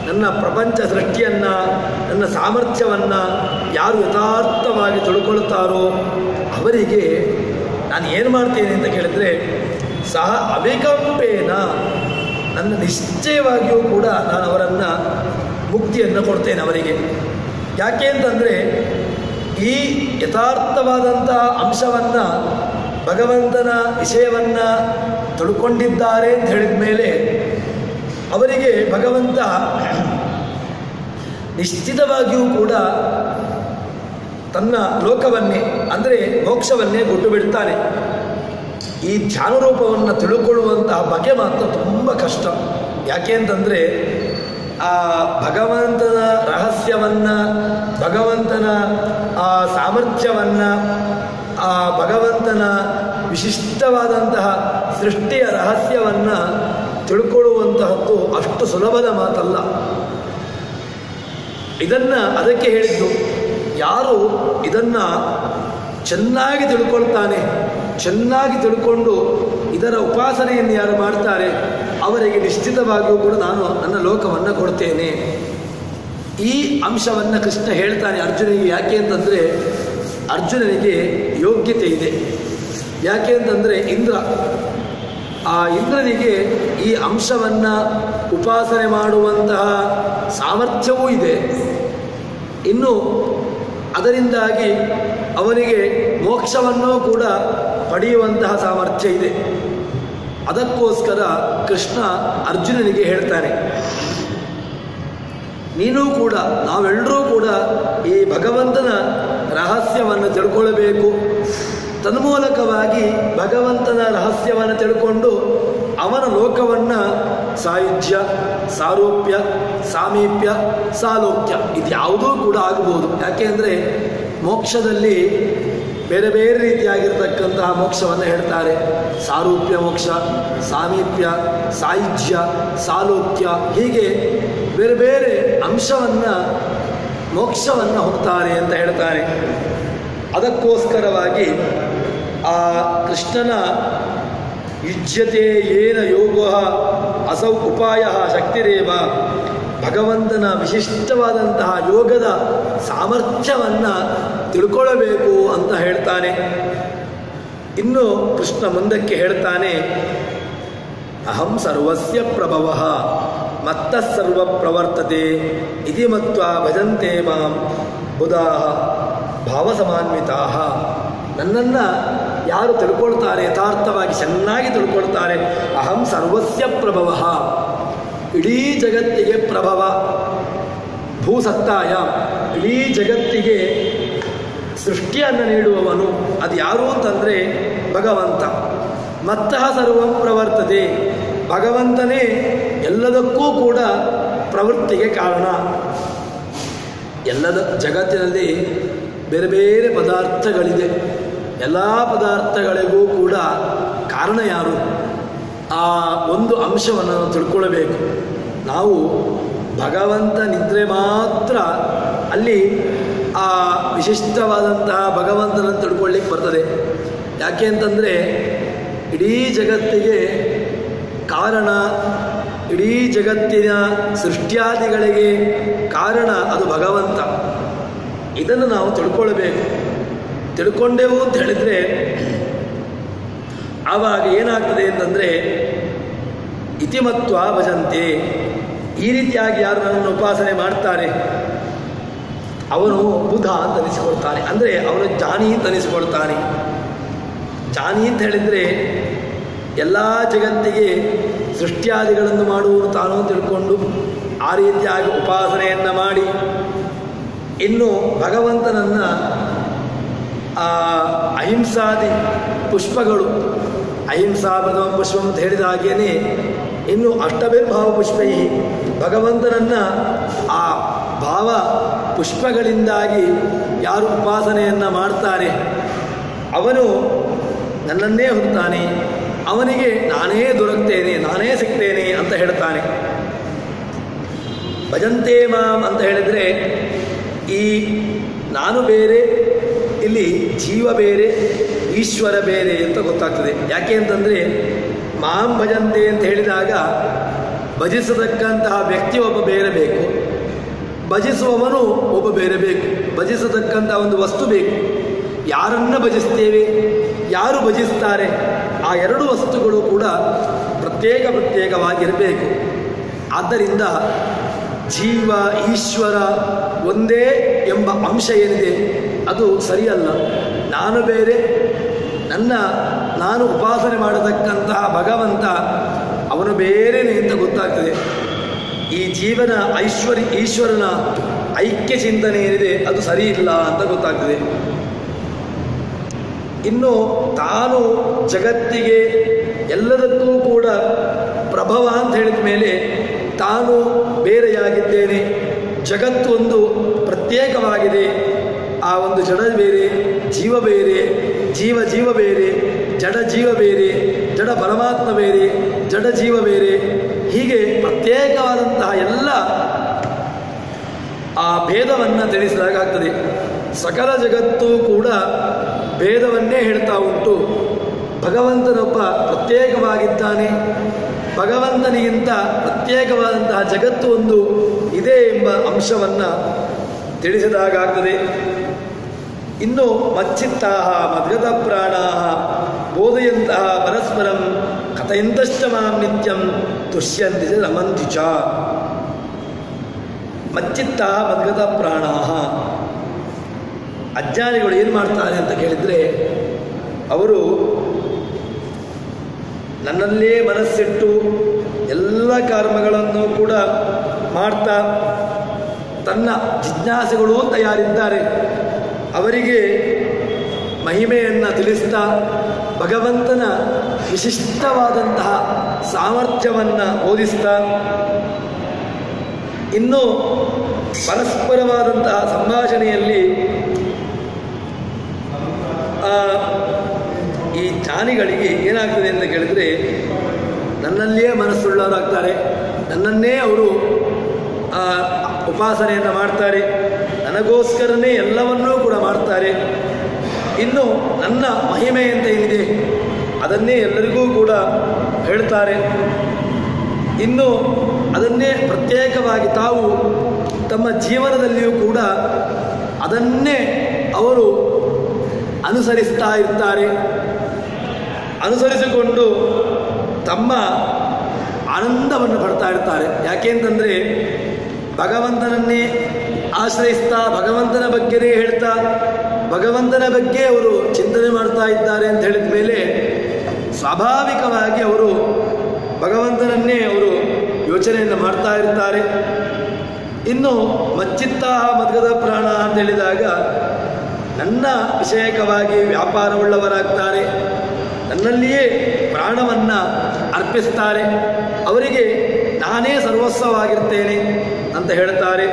ನನ್ನ ಪ್ರಪಂಚ ಸೃಷ್ಟಿಯನ್ನು, ನನ್ನ ಸಾಮರ್ಥ್ಯವನ್ನು ಯಾರು ಯಥಾರ್ಥವಾಗಿ ತಿಳ್ಕೊಳ್ತಾರೋ ಅವರಿಗೆ ನಾನು ಏನು ಮಾಡ್ತೇನೆ ಅಂತ ಕೇಳಿದರೆ ಸಹ ಅವಿಕಂಪೇನ, ನನ್ನ ನಿಶ್ಚಯವಾಗಿಯೂ ಕೂಡ ನಾನು ಅವರನ್ನು ಮುಕ್ತಿಯನ್ನು ಕೊಡ್ತೇನೆ ಅವರಿಗೆ. ಯಾಕೆ ಅಂತಂದರೆ ಈ ಯಥಾರ್ಥವಾದಂತಹ ಅಂಶವನ್ನು ಭಗವಂತನ ವಿಷಯವನ್ನು ತಿಳ್ಕೊಂಡಿದ್ದಾರೆ ಅಂತ ಹೇಳಿದ ಮೇಲೆ ಅವರಿಗೆ ಭಗವಂತ ನಿಶ್ಚಿತವಾಗಿಯೂ ಕೂಡ ತನ್ನ ಲೋಕವನ್ನೇ ಅಂದರೆ ಮೋಕ್ಷವನ್ನೇ ಕೊಟ್ಟು ಬಿಡ್ತಾನೆ. ಈ ಧ್ಯಾನರೂಪವನ್ನು ತಿಳ್ಕೊಳ್ಳುವಂತಹ ಬಗೆ ಮಾತ್ರ ತುಂಬ ಕಷ್ಟ. ಯಾಕೆ ಅಂತಂದರೆ ಆ ಭಗವಂತನ ರಹಸ್ಯವನ್ನು, ಭಗವಂತನ ಆ ಸಾಮರ್ಥ್ಯವನ್ನು, ಆ ಭಗವಂತನ ವಿಶಿಷ್ಟವಾದಂತಹ ಸೃಷ್ಟಿಯ ರಹಸ್ಯವನ್ನು ತಿಳ್ಕೊಳ್ಳುವಂತಹದ್ದು ಅಷ್ಟು ಸುಲಭದ ಮಾತಲ್ಲ. ಇದನ್ನು ಅದಕ್ಕೆ ಹೇಳಿದ್ದು, ಯಾರು ಇದನ್ನು ಚೆನ್ನಾಗಿ ತಿಳ್ಕೊಳ್ತಾನೆ, ಚೆನ್ನಾಗಿ ತಿಳ್ಕೊಂಡು ಇದರ ಉಪಾಸನೆಯನ್ನು ಯಾರು ಮಾಡ್ತಾರೆ ಅವರಿಗೆ ನಿಶ್ಚಿತವಾಗಿಯೂ ಕೂಡ ನಾನು ನನ್ನ ಲೋಕವನ್ನು ಕೊಡ್ತೇನೆ. ಈ ಅಂಶವನ್ನು ಕೃಷ್ಣ ಹೇಳ್ತಾನೆ ಅರ್ಜುನಿಗೆ. ಯಾಕೆ ಅಂತಂದರೆ ಅರ್ಜುನನಿಗೆ ಯೋಗ್ಯತೆ ಇದೆ. ಯಾಕೆ ಅಂತಂದರೆ ಆ ಇಂದ್ರನಿಗೆ ಈ ಅಂಶವನ್ನು ಉಪಾಸನೆ ಮಾಡುವಂತಹ ಸಾಮರ್ಥ್ಯವೂ ಇದೆ. ಇನ್ನು ಅದರಿಂದಾಗಿ ಅವನಿಗೆ ಮೋಕ್ಷವನ್ನೂ ಕೂಡ ಪಡೆಯುವಂತಹ ಸಾಮರ್ಥ್ಯ ಇದೆ. ಅದಕ್ಕೋಸ್ಕರ ಕೃಷ್ಣ ಅರ್ಜುನನಿಗೆ ಹೇಳ್ತಾನೆ, ನೀನೂ ಕೂಡ, ನಾವೆಲ್ಲರೂ ಕೂಡ ಈ ಭಗವಂತನ ರಹಸ್ಯವನ್ನು ತಿಳ್ಕೊಳ್ಳಬೇಕು. ತನ್ಮೂಲಕವಾಗಿ ಭಗವಂತನ ರಹಸ್ಯವನ್ನು ತಿಳ್ಕೊಂಡು ಅವನ ಲೋಕವನ್ನು ಸಾಯುಜ್ಯ, ಸಾರೂಪ್ಯ, ಸಾಮೀಪ್ಯ, ಸಾಲೋಕ್ಯ ಇದ್ಯಾವುದೂ ಕೂಡ ಆಗಬಹುದು. ಯಾಕೆ ಅಂದರೆ ಮೋಕ್ಷದಲ್ಲಿ ಬೇರೆ ಬೇರೆ ರೀತಿಯಾಗಿರ್ತಕ್ಕಂತಹ ಮೋಕ್ಷವನ್ನು ಹೇಳ್ತಾರೆ. ಸಾರೂಪ್ಯ ಮೋಕ್ಷ, ಸಾಮೀಪ್ಯ, ಸಾಯುಜ್ಯ, ಸಾಲೋಕ್ಯ, ಹೀಗೆ ಬೇರೆ ಬೇರೆ ಅಂಶವನ್ನು ಮೋಕ್ಷವನ್ನು ಹೋಗ್ತಾರೆ ಅಂತ ಹೇಳ್ತಾರೆ. ಅದಕ್ಕೋಸ್ಕರವಾಗಿ ಆ ಕೃಷ್ಣನ ಯುಜ್ಯತೆ ಏನ ಯೋಗೋ ಅಸೌ ಉಪಾಯ ಶಕ್ತಿರೇವ, ಭಗವಂತನ ವಿಶಿಷ್ಟವಾದಂತಹ ಯೋಗದ ಸಾಮರ್ಥ್ಯವನ್ನು ತಿಳ್ಕೊಳ್ಳಬೇಕು ಅಂತ ಹೇಳ್ತಾನೆ. ಇನ್ನು ಕೃಷ್ಣ ಮುಂದಕ್ಕೆ ಹೇಳ್ತಾನೆ, ಅಹಂ ಸರ್ವಸ್ಯ ಪ್ರಭವಃ ಮತ್ತಃ ಸರ್ವ ಪ್ರವರ್ತತೆ ಇತಿ ಮತ್ವಾ ಭಜಂತೆ ಮಾಂ ಬುಧಾಃ ಭಾವಸಮಾನ್ವಿತಾಃ. ನನ್ನನ್ನು ಯಾರು ತಿಳ್ಕೊಳ್ತಾರೆ, ಯಥಾರ್ಥವಾಗಿ ಚೆನ್ನಾಗಿ ತಿಳ್ಕೊಳ್ತಾರೆ, ಅಹಂ ಸರ್ವಸ್ಯ ಪ್ರಭವಃ, ಇಡೀ ಜಗತ್ತಿಗೆ ಪ್ರಭವ, ಭೂಸತ್ತಾಯ, ಇಡೀ ಜಗತ್ತಿಗೆ ಸೃಷ್ಟಿಯನ್ನು ನೀಡುವವನು ಅದು ಯಾರು ಅಂತಂದರೆ ಭಗವಂತ. ಮತ್ತಃ ಸರ್ವಂ ಪ್ರವರ್ತತೆ, ಭಗವಂತನೇ ಎಲ್ಲದಕ್ಕೂ ಕೂಡ ಪ್ರವೃತ್ತಿಗೆ ಕಾರಣ. ಎಲ್ಲದ ಜಗತ್ತಿನಲ್ಲಿ ಬೇರೆ ಬೇರೆ ಪದಾರ್ಥಗಳಿದೆ. ಎಲ್ಲ ಪದಾರ್ಥಗಳಿಗೂ ಕೂಡ ಕಾರಣ ಯಾರು? ಆ ಒಂದು ಅಂಶವನ್ನು ನಾವು ತಿಳ್ಕೊಳ್ಬೇಕು. ನಾವು ಭಗವಂತನಿದ್ರೆ ಮಾತ್ರ ಅಲ್ಲಿ ಆ ವಿಶಿಷ್ಟವಾದಂತಹ ಭಗವಂತನನ್ನು ತಿಳ್ಕೊಳ್ಳಿಕ್ಕೆ ಬರ್ತದೆ. ಯಾಕೆ ಅಂತಂದರೆ ಇಡೀ ಜಗತ್ತಿಗೆ ಕಾರಣ, ಇಡೀ ಜಗತ್ತಿನ ಸೃಷ್ಟ್ಯಾದಿಗಳಿಗೆ ಕಾರಣ ಅದು ಭಗವಂತ. ಇದನ್ನು ನಾವು ತಿಳ್ಕೊಳ್ಬೇಕು. ತಿಳ್ಕೊಂಡೆವು ಅಂತ ಹೇಳಿದರೆ ಆವಾಗ ಏನಾಗ್ತದೆ ಅಂತಂದರೆ ಇತಿಮತ್ವ ಭಜಂತೆ. ಈ ರೀತಿಯಾಗಿ ಯಾರು ನನ್ನನ್ನು ಉಪಾಸನೆ ಮಾಡ್ತಾರೆ ಅವನು ಬುಧ ಅಂತ ಅನಿಸಿಕೊಳ್ತಾನೆ. ಅಂದರೆ ಅವನು ಜ್ಞಾನಿ ಅಂತ ಅನಿಸಿಕೊಳ್ತಾನೆ. ಜ್ಞಾನಿ ಅಂತ ಹೇಳಿದರೆ ಎಲ್ಲ ಜಗತ್ತಿಗೆ ಸೃಷ್ಟ್ಯಾದಿಗಳನ್ನು ಮಾಡುವುದು ತಾನು ತಿಳ್ಕೊಂಡು ಆ ರೀತಿಯಾಗಿ ಉಪಾಸನೆಯನ್ನು ಮಾಡಿ ಇನ್ನು ಭಗವಂತನನ್ನು ಅಹಿಂಸಾದಿ ಪುಷ್ಪಗಳು, ಅಹಿಂಸಾ ಪ್ರಥಮ ಪುಷ್ಪಂ ಅಂತ ಹೇಳಿದ ಹಾಗೇನೆ ಇನ್ನು ಅಷ್ಟಭಿರ್ಭಾವ ಪುಷ್ಪೈ ಭಗವಂತನನ್ನು ಆ ಭಾವ ಪುಷ್ಪಗಳಿಂದಾಗಿ ಯಾರು ಉಪಾಸನೆಯನ್ನು ಮಾಡ್ತಾರೆ ಅವನು ನನ್ನನ್ನೇ ಹೊಂತಾನೆ, ಅವನಿಗೆ ನಾನೇ ದೊರಕ್ತೇನೆ, ನಾನೇ ಸಿಗ್ತೇನೆ ಅಂತ ಹೇಳ್ತಾನೆ. ಭಜಂತೆ ಮಾಂ ಅಂತ ಹೇಳಿದರೆ ಈ ನಾನು ಬೇರೆ, ಇಲ್ಲಿ ಜೀವ ಬೇರೆ, ಈಶ್ವರ ಬೇರೆ ಅಂತ ಗೊತ್ತಾಗ್ತದೆ. ಯಾಕೆ ಅಂತಂದರೆ ಮಾಂ ಭಜಂತೆ ಅಂತ ಹೇಳಿದಾಗ ಭಜಿಸತಕ್ಕಂತಹ ವ್ಯಕ್ತಿ ಒಬ್ಬ ಬೇರೆ ಬೇಕು, ಭಜಿಸುವವನು ಒಬ್ಬ ಬೇರೆ ಬೇಕು. ಭಜಿಸತಕ್ಕಂಥ ಒಂದು ವಸ್ತು ಬೇಕು. ಯಾರನ್ನು ಭಜಿಸ್ತೇವೆ, ಯಾರು ಭಜಿಸ್ತಾರೆ, ಆ ಎರಡು ವಸ್ತುಗಳು ಕೂಡ ಪ್ರತ್ಯೇಕವಾಗಿರಬೇಕು. ಆದ್ದರಿಂದ ಜೀವ ಈಶ್ವರ ಒಂದೇ ಎಂಬ ಅಂಶ ಏನಿದೆ ಅದು ಸರಿಯಲ್ಲ. ನಾನು ಬೇರೆ, ನಾನು ಉಪಾಸನೆ ಮಾಡತಕ್ಕಂತಹ ಭಗವಂತ ಅವನು ಬೇರೆನೇ ಅಂತ ಗೊತ್ತಾಗ್ತದೆ. ಈ ಜೀವನ ಈಶ್ವರನ ಐಕ್ಯ ಚಿಂತನೆ ಏನಿದೆ ಅದು ಸರಿ ಇಲ್ಲ ಅಂತ ಗೊತ್ತಾಗ್ತದೆ. ಇನ್ನು ತಾನು ಜಗತ್ತಿಗೆ ಎಲ್ಲದಕ್ಕೂ ಕೂಡ ಪ್ರಭವ ಅಂತ ಹೇಳಿದ ಮೇಲೆ ತಾನು ಬೇರೆಯಾಗಿದ್ದೇನೆ, ಜಗತ್ತು ಒಂದು ಪ್ರತ್ಯೇಕವಾಗಿದೆ, ಆ ಒಂದು ಜಡ ಬೇರೆ, ಜೀವ ಬೇರೆ, ಜೀವ ಬೇರೆ, ಜಡ ಬೇರೆ, ಜಡ ಪರಮಾತ್ಮ ಬೇರೆ, ಜಡ ಜೀವ ಬೇರೆ, ಹೀಗೆ ಪ್ರತ್ಯೇಕವಾದಂತಹ ಎಲ್ಲ ಆ ಭೇದವನ್ನು ತಿಳಿಸಿದಾಗಾಗ್ತದೆ. ಸಕಲ ಜಗತ್ತು ಕೂಡ ಭೇದವನ್ನೇ ಹೇಳ್ತಾ ಉಂಟು. ಭಗವಂತನೊಬ್ಬ ಪ್ರತ್ಯೇಕವಾಗಿದ್ದಾನೆ, ಭಗವಂತನಿಗಿಂತ ಪ್ರತ್ಯೇಕವಾದಂತಹ ಜಗತ್ತು ಒಂದು ಇದೆ ಎಂಬ ಅಂಶವನ್ನು ತಿಳಿಸಿದಾಗಾಗ್ತದೆ. ಇನ್ನು ಮಚ್ಚಿತ್ತಾಹ ಮದ್ಗತ ಪ್ರಾಣಾಹ ಬೋಧಯಂತಹ ಪರಸ್ಪರಂ ಕಥಯಂತಶ್ಚ ಮಾಂ ನಿತ್ಯಂ ತುಷ್ಯಂತಿ ಚ ರಮಂತಿ ಚ. ಮಚ್ಚಿತ್ತಾಹ ಮದ್ಗತ ಪ್ರಾಣಾಹ, ಅಜ್ಞಾನಿಗಳು ಏನು ಮಾಡ್ತಾರೆ ಅಂತ ಕೇಳಿದರೆ ಅವರು ನನ್ನಲ್ಲೇ ಮನಸ್ಸಿಟ್ಟು ಎಲ್ಲ ಕರ್ಮಗಳನ್ನು ಕೂಡ ಮಾಡ್ತಾ ತನ್ನ ಜಿಜ್ಞಾಸೆಗಳು ಅಂತ ಯಾರಿದ್ದಾರೆ ಅವರಿಗೆ ಮಹಿಮೆಯನ್ನು ತಿಳಿಸ್ತಾ ಭಗವಂತನ ವಿಶಿಷ್ಟವಾದಂತಹ ಸಾಮರ್ಥ್ಯವನ್ನು ಬೋಧಿಸ್ತಾ ಇನ್ನೂ ಪರಸ್ಪರವಾದಂತಹ ಸಂಭಾಷಣೆಯಲ್ಲಿ ಈ ಜ್ಞಾನಿಗಳಿಗೆ ಏನಾಗ್ತದೆ ಅಂತ ಕೇಳಿದರೆ ನನ್ನಲ್ಲಿಯೇ ಮನಸ್ಸುಳ್ಳವರಾಗ್ತಾರೆ, ನನ್ನನ್ನೇ ಅವರು ಉಪಾಸನೆಯನ್ನು ಮಾಡ್ತಾರೆ, ನನಗೋಸ್ಕರನೇ ಎಲ್ಲವನ್ನೂ ಕೂಡ ಮಾಡ್ತಾರೆ. ಇನ್ನು ನನ್ನ ಮಹಿಮೆ ಅಂತ ಏನಿದೆ ಅದನ್ನೇ ಎಲ್ಲರಿಗೂ ಕೂಡ ಹೇಳ್ತಾರೆ. ಇನ್ನು ಅದನ್ನೇ ಪ್ರತ್ಯೇಕವಾಗಿ ತಾವು ತಮ್ಮ ಜೀವನದಲ್ಲಿಯೂ ಕೂಡ ಅದನ್ನೇ ಅವರು ಅನುಸರಿಸ್ತಾ ಇರ್ತಾರೆ. ಅನುಸರಿಸಿಕೊಂಡು ತಮ್ಮ ಆನಂದವನ್ನು ಪಡ್ತಾ ಇರ್ತಾರೆ. ಯಾಕೆಂತಂದರೆ ಭಗವಂತನನ್ನೇ ಆಶ್ರಯಿಸ್ತಾ ಭಗವಂತನ ಬಗ್ಗೆನೇ ಹೇಳ್ತಾ ಭಗವಂತನ ಬಗ್ಗೆ ಅವರು ಚಿಂತನೆ ಮಾಡ್ತಾ ಇದ್ದಾರೆ ಅಂತ ಹೇಳಿದ ಮೇಲೆ ಸ್ವಾಭಾವಿಕವಾಗಿ ಅವರು ಭಗವಂತನನ್ನೇ ಅವರು ಯೋಚನೆಯನ್ನು ಮಾಡ್ತಾ ಇರ್ತಾರೆ. ಇನ್ನು ಮಚ್ಚಿತ್ತಾಹ ಮದ್ಗದ ಪ್ರಾಣ ಅಂತ ಹೇಳಿದಾಗ ನನ್ನ ವಿಷಯಕವಾಗಿ ವ್ಯಾಪಾರವುಳ್ಳವರಾಗ್ತಾರೆ, ನನ್ನಲ್ಲಿಯೇ ಪ್ರಾಣವನ್ನು ಅರ್ಪಿಸ್ತಾರೆ, ಅವರಿಗೆ ನಾನೇ ಸರ್ವಸ್ವವಾಗಿರ್ತೇನೆ ಅಂತ ಹೇಳ್ತಾರೆ.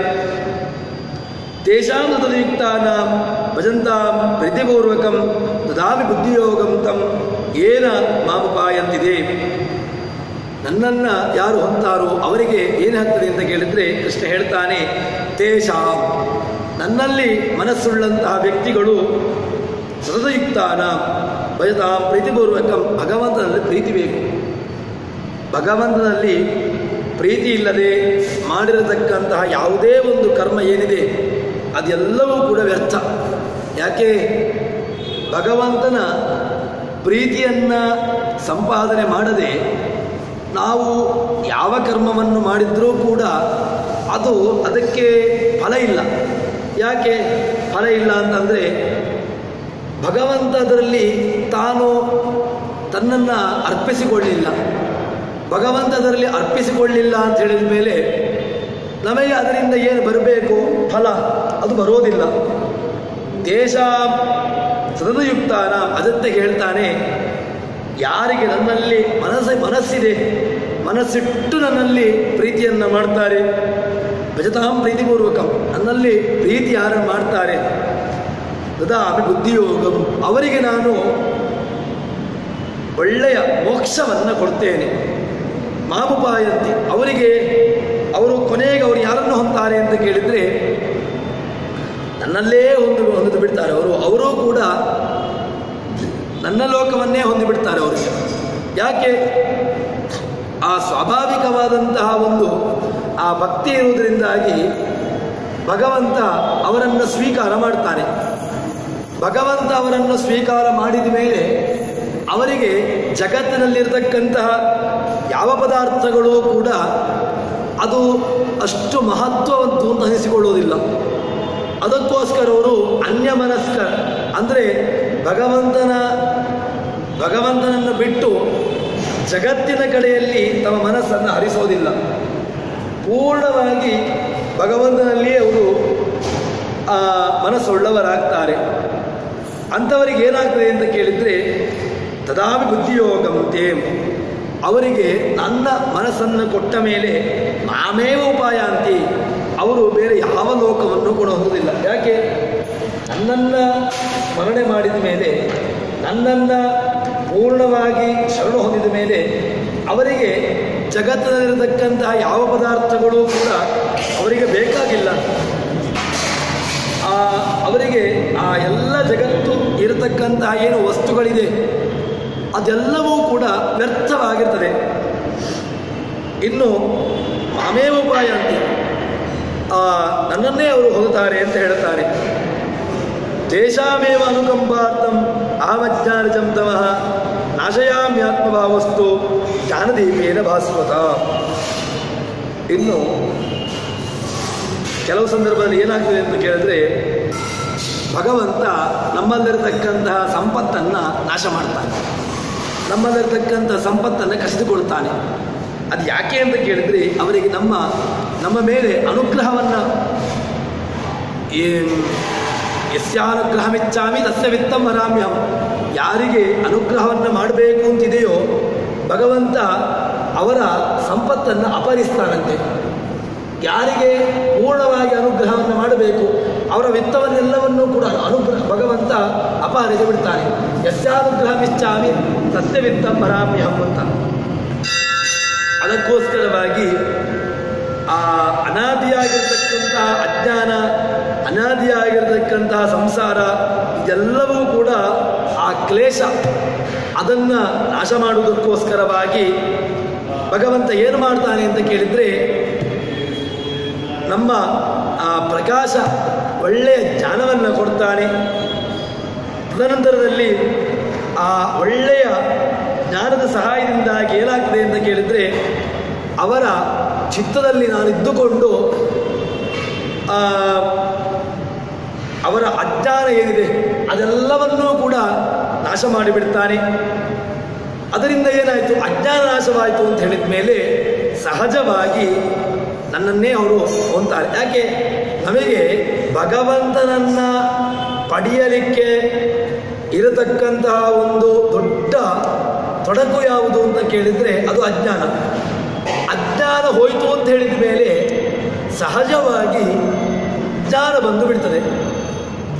ತೇಷಾಂ ತದಯುಕ್ತಾನಾಂ ಭಜಂತಾಂ ಪ್ರೀತಿಪೂರ್ವಕಂ ದದಾಮಿ ಬುದ್ಧಿಯೋಗಂ ತಂ ಏನ ಮಾಮುಪಾಯಂತಿದೆ. ನನ್ನನ್ನು ಯಾರು ಹೊಂತಾರೋ ಅವರಿಗೆ ಏನಾಗ್ತದೆ ಅಂತ ಕೇಳಿದರೆ ಕೃಷ್ಣ ಹೇಳ್ತಾನೆ, ತೇಷಾಂ ನನ್ನಲ್ಲಿ ಮನಸ್ಸುಳ್ಳಂತಹ ವ್ಯಕ್ತಿಗಳು ಸತತಯುಕ್ತಾನಾಂ ಭಜತಾಂ ಪ್ರೀತಿಪೂರ್ವಕಂ ಭಗವಂತನಲ್ಲಿ ಪ್ರೀತಿ ಬೇಕು. ಭಗವಂತನಲ್ಲಿ ಪ್ರೀತಿ ಇಲ್ಲದೆ ಮಾಡಿರತಕ್ಕಂತಹ ಯಾವುದೇ ಒಂದು ಕರ್ಮ ಏನಿದೆ ಅದೆಲ್ಲವೂ ಕೂಡ ವ್ಯರ್ಥ. ಯಾಕೆ? ಭಗವಂತನ ಪ್ರೀತಿಯನ್ನು ಸಂಪಾದನೆ ಮಾಡದೆ ನಾವು ಯಾವ ಕರ್ಮವನ್ನು ಮಾಡಿದ್ರೂ ಕೂಡ ಅದಕ್ಕೆ ಫಲ ಇಲ್ಲ. ಯಾಕೆ ಫಲ ಇಲ್ಲ ಅಂತಂದರೆ ಭಗವಂತ ಅದರಲ್ಲಿ ತಾನು ತನ್ನನ್ನು ಅರ್ಪಿಸಿಕೊಳ್ಳಿಲ್ಲ. ಭಗವಂತ ಅದರಲ್ಲಿ ಅರ್ಪಿಸಿಕೊಳ್ಳಿಲ್ಲ ಅಂತ ಹೇಳಿದ ಮೇಲೆ ನಮಗೆ ಅದರಿಂದ ಏನು ಬರಬೇಕು ಫಲ, ಅದು ಬರೋದಿಲ್ಲ. ದೇಶ ಸತತಯುಕ್ತಾನ ಅದಕ್ಕೆ ಹೇಳ್ತಾನೆ, ಯಾರಿಗೆ ನನ್ನಲ್ಲಿ ಮನಸ್ಸಿದೆ, ಮನಸ್ಸಿಟ್ಟು ನನ್ನಲ್ಲಿ ಪ್ರೀತಿಯನ್ನು ಮಾಡ್ತಾರೆ, ಭಜತಾಂ ಪ್ರೀತಿಪೂರ್ವಕಂ ನನ್ನಲ್ಲಿ ಪ್ರೀತಿ ಯಾರು ಮಾಡ್ತಾರೆ, ದದಾಮಿ ಬುದ್ಧಿಯೋಗಂ ಅವರಿಗೆ ನಾನು ಒಳ್ಳೆಯ ಮೋಕ್ಷವನ್ನು ಕೊಡ್ತೇನೆ. ಮಾಮುಪಾಯಂತಿ ಅವರು ಕೊನೆಗೆ ಅವರು ಯಾರನ್ನು ಹೊಂತಾರೆ ಅಂತ ಕೇಳಿದರೆ ನನ್ನಲ್ಲೇ ಹೊಂದು ಬಿಡ್ತಾರೆ. ಅವರು ಕೂಡ ನನ್ನ ಲೋಕವನ್ನೇ ಹೊಂದಿಬಿಡ್ತಾರೆ ಅವರಿಗೆ. ಯಾಕೆ? ಆ ಸ್ವಾಭಾವಿಕವಾದಂತಹ ಆ ಭಕ್ತಿ ಇರುವುದರಿಂದಾಗಿ ಭಗವಂತ ಅವರನ್ನು ಸ್ವೀಕಾರ ಮಾಡ್ತಾನೆ. ಭಗವಂತ ಅವರನ್ನು ಸ್ವೀಕಾರ ಮಾಡಿದ ಮೇಲೆ ಅವರಿಗೆ ಜಗತ್ತಿನಲ್ಲಿರ್ತಕ್ಕಂತಹ ಯಾವ ಪದಾರ್ಥಗಳು ಕೂಡ ಅದು ಅಷ್ಟು ಮಹತ್ವವಂತು ಅಂತ ಅನಿಸಿಕೊಳ್ಳುವುದಿಲ್ಲ. ಅದಕ್ಕೋಸ್ಕರ ಅವರು ಅನ್ಯಮನಸ್ಕ ಅಂದರೆ ಭಗವಂತನನ್ನು ಬಿಟ್ಟು ಜಗತ್ತಿನ ಕಡೆಯಲ್ಲಿ ತಮ್ಮ ಮನಸ್ಸನ್ನು ಹರಿಸೋದಿಲ್ಲ. ಪೂರ್ಣವಾಗಿ ಭಗವಂತನಲ್ಲಿಯೇ ಅವರು ಮನಸ್ಸುಳ್ಳವರಾಗ್ತಾರೆ. ಅಂಥವರಿಗೆ ಏನಾಗ್ತದೆ ಅಂತ ಕೇಳಿದರೆ ತದಾಮಿ ಬುದ್ಧಿಯೋಗಂ ತೇಂ ಅವರಿಗೆ ನನ್ನ ಮನಸ್ಸನ್ನು ಕೊಟ್ಟ ಮೇಲೆ ಮಾಮೇವ ಉಪಾಯಾಂತಿ ಅವರು ಬೇರೆ ಯಾವ ಲೋಕವನ್ನು ಕೂಡ ಹೊಂದುವುದಿಲ್ಲ. ಯಾಕೆ? ನನ್ನನ್ನು ಸ್ಮರಣೆ ಮಾಡಿದ ಮೇಲೆ, ನನ್ನನ್ನು ಪೂರ್ಣವಾಗಿ ಶರಣು ಹೊಂದಿದ ಮೇಲೆ ಅವರಿಗೆ ಜಗತ್ತಿನಲ್ಲಿರತಕ್ಕಂತಹ ಯಾವ ಪದಾರ್ಥಗಳು ಕೂಡ ಅವರಿಗೆ ಬೇಕಾಗಿಲ್ಲ. ಅವರಿಗೆ ಆ ಎಲ್ಲ ಜಗತ್ತು ಇರತಕ್ಕಂತಹ ಏನು ವಸ್ತುಗಳಿದೆ ಅದೆಲ್ಲವೂ ಕೂಡ ವ್ಯರ್ಥವಾಗಿರ್ತದೆ. ಇನ್ನು ಮಾಮೇವ ಉಪಾಯ ಅಂತ ನನ್ನನ್ನೇ ಅವರು ಹೊಂದುತ್ತಾರೆ ಅಂತ ಹೇಳ್ತಾರೆ. ತೇಷಾಮೇವ ಅನುಕಂಪಾರ್ಥಂ ಅಹಮಜ್ಞಾನಜಂ ತಮಃ ನಾಶಯಾಮ್ಯಾತ್ಮಭಾವಸ್ತು ಜ್ಞಾನದೀಪೇನ ಭಾಸ್ವತ. ಇನ್ನು ಕೆಲವು ಸಂದರ್ಭದಲ್ಲಿ ಏನಾಗ್ತದೆ ಅಂತ ಕೇಳಿದ್ರೆ ಭಗವಂತ ನಮ್ಮಲ್ಲಿರತಕ್ಕಂತಹ ಸಂಪತ್ತನ್ನು ನಾಶ ಮಾಡ್ತಾನೆ, ನಮ್ಮಲ್ಲಿರತಕ್ಕಂಥ ಸಂಪತ್ತನ್ನು ಕಸಿದುಕೊಳ್ತಾನೆ. ಅದು ಯಾಕೆ ಅಂತ ಕೇಳಿದರೆ ಅವರಿಗೆ ನಮ್ಮ ಮೇಲೆ ಅನುಗ್ರಹವನ್ನು ಯಸ್ಯಾನುಗ್ರಹಮಿಚ್ಛಾಮಿ ತಸ್ಯ ವಿತ್ತಂ ವರಾಮ್ಯಹಂ ಯಾರಿಗೆ ಅನುಗ್ರಹವನ್ನು ಮಾಡಬೇಕು ಅಂತಿದೆಯೋ ಭಗವಂತ ಅವರ ಸಂಪತ್ತನ್ನು ಅಪಹರಿಸ್ತಾನಂತೆ. ಯಾರಿಗೆ ಪೂರ್ಣವಾಗಿ ಅನುಗ್ರಹವನ್ನು ಮಾಡಬೇಕು ಅವರ ವಿತ್ತವನ್ನೆಲ್ಲವನ್ನೂ ಕೂಡ ಭಗವಂತ ಅಪಹರಿಸಿ ಬಿಡ್ತಾನೆ. ಯಸ್ಯಾನುಗ್ರಹಮಿಚ್ಛಾಮಿ ತಸ್ಯ ವಿತ್ತಂ ವರಾಮ್ಯಹಂ ಅಂತ. ಅದಕ್ಕೋಸ್ಕರವಾಗಿ ಆ ಅನಾದಿಯಾಗಿರ್ತಕ್ಕಂತಹ ಅಜ್ಞಾನ, ಅನಾದಿಯಾಗಿರ್ತಕ್ಕಂತಹ ಸಂಸಾರ ಇದೆಲ್ಲವೂ ಕೂಡ ಆ ಕ್ಲೇಶ ಅದನ್ನು ನಾಶ ಮಾಡುವುದಕ್ಕೋಸ್ಕರವಾಗಿ ಭಗವಂತ ಏನು ಮಾಡ್ತಾನೆ ಅಂತ ಕೇಳಿದರೆ ನಮ್ಮ ಆ ಪ್ರಕಾಶ ಒಳ್ಳೆಯ ಜ್ಞಾನವನ್ನು ಕೊಡ್ತಾನೆ. ತದನಂತರದಲ್ಲಿ ಆ ಒಳ್ಳೆಯ ಜ್ಞಾನದ ಸಹಾಯದಿಂದಾಗಿ ಏನಾಗ್ತದೆ ಅಂತ ಕೇಳಿದರೆ ಅವರ ಚಿತ್ತದಲ್ಲಿ ನಾನಿದ್ದುಕೊಂಡು ಅವರ ಅಜ್ಞಾನ ಏನಿದೆ ಅದೆಲ್ಲವನ್ನೂ ಕೂಡ ನಾಶ ಮಾಡಿಬಿಡ್ತಾನೆ. ಅದರಿಂದ ಏನಾಯಿತು? ಅಜ್ಞಾನ ನಾಶವಾಯಿತು ಅಂತ ಹೇಳಿದ ಮೇಲೆ ಸಹಜವಾಗಿ ನನ್ನನ್ನೇ ಅವರು ಹೊಂತಾರೆ. ಯಾಕೆ? ನಮಗೆ ಭಗವಂತನನ್ನು ಪಡೆಯಲಿಕ್ಕೆ ಇರತಕ್ಕಂತಹ ಒಂದು ದೊಡ್ಡ ತೊಡಕು ಯಾವುದು ಅಂತ ಕೇಳಿದರೆ ಅದು ಅಜ್ಞಾನ. ಅಜ್ಞಾನ ಹೋಯಿತು ಅಂತ ಹೇಳಿದ ಮೇಲೆ ಸಹಜವಾಗಿ ಜ್ಞಾನ ಬಂದು ಬಿಡ್ತದೆ.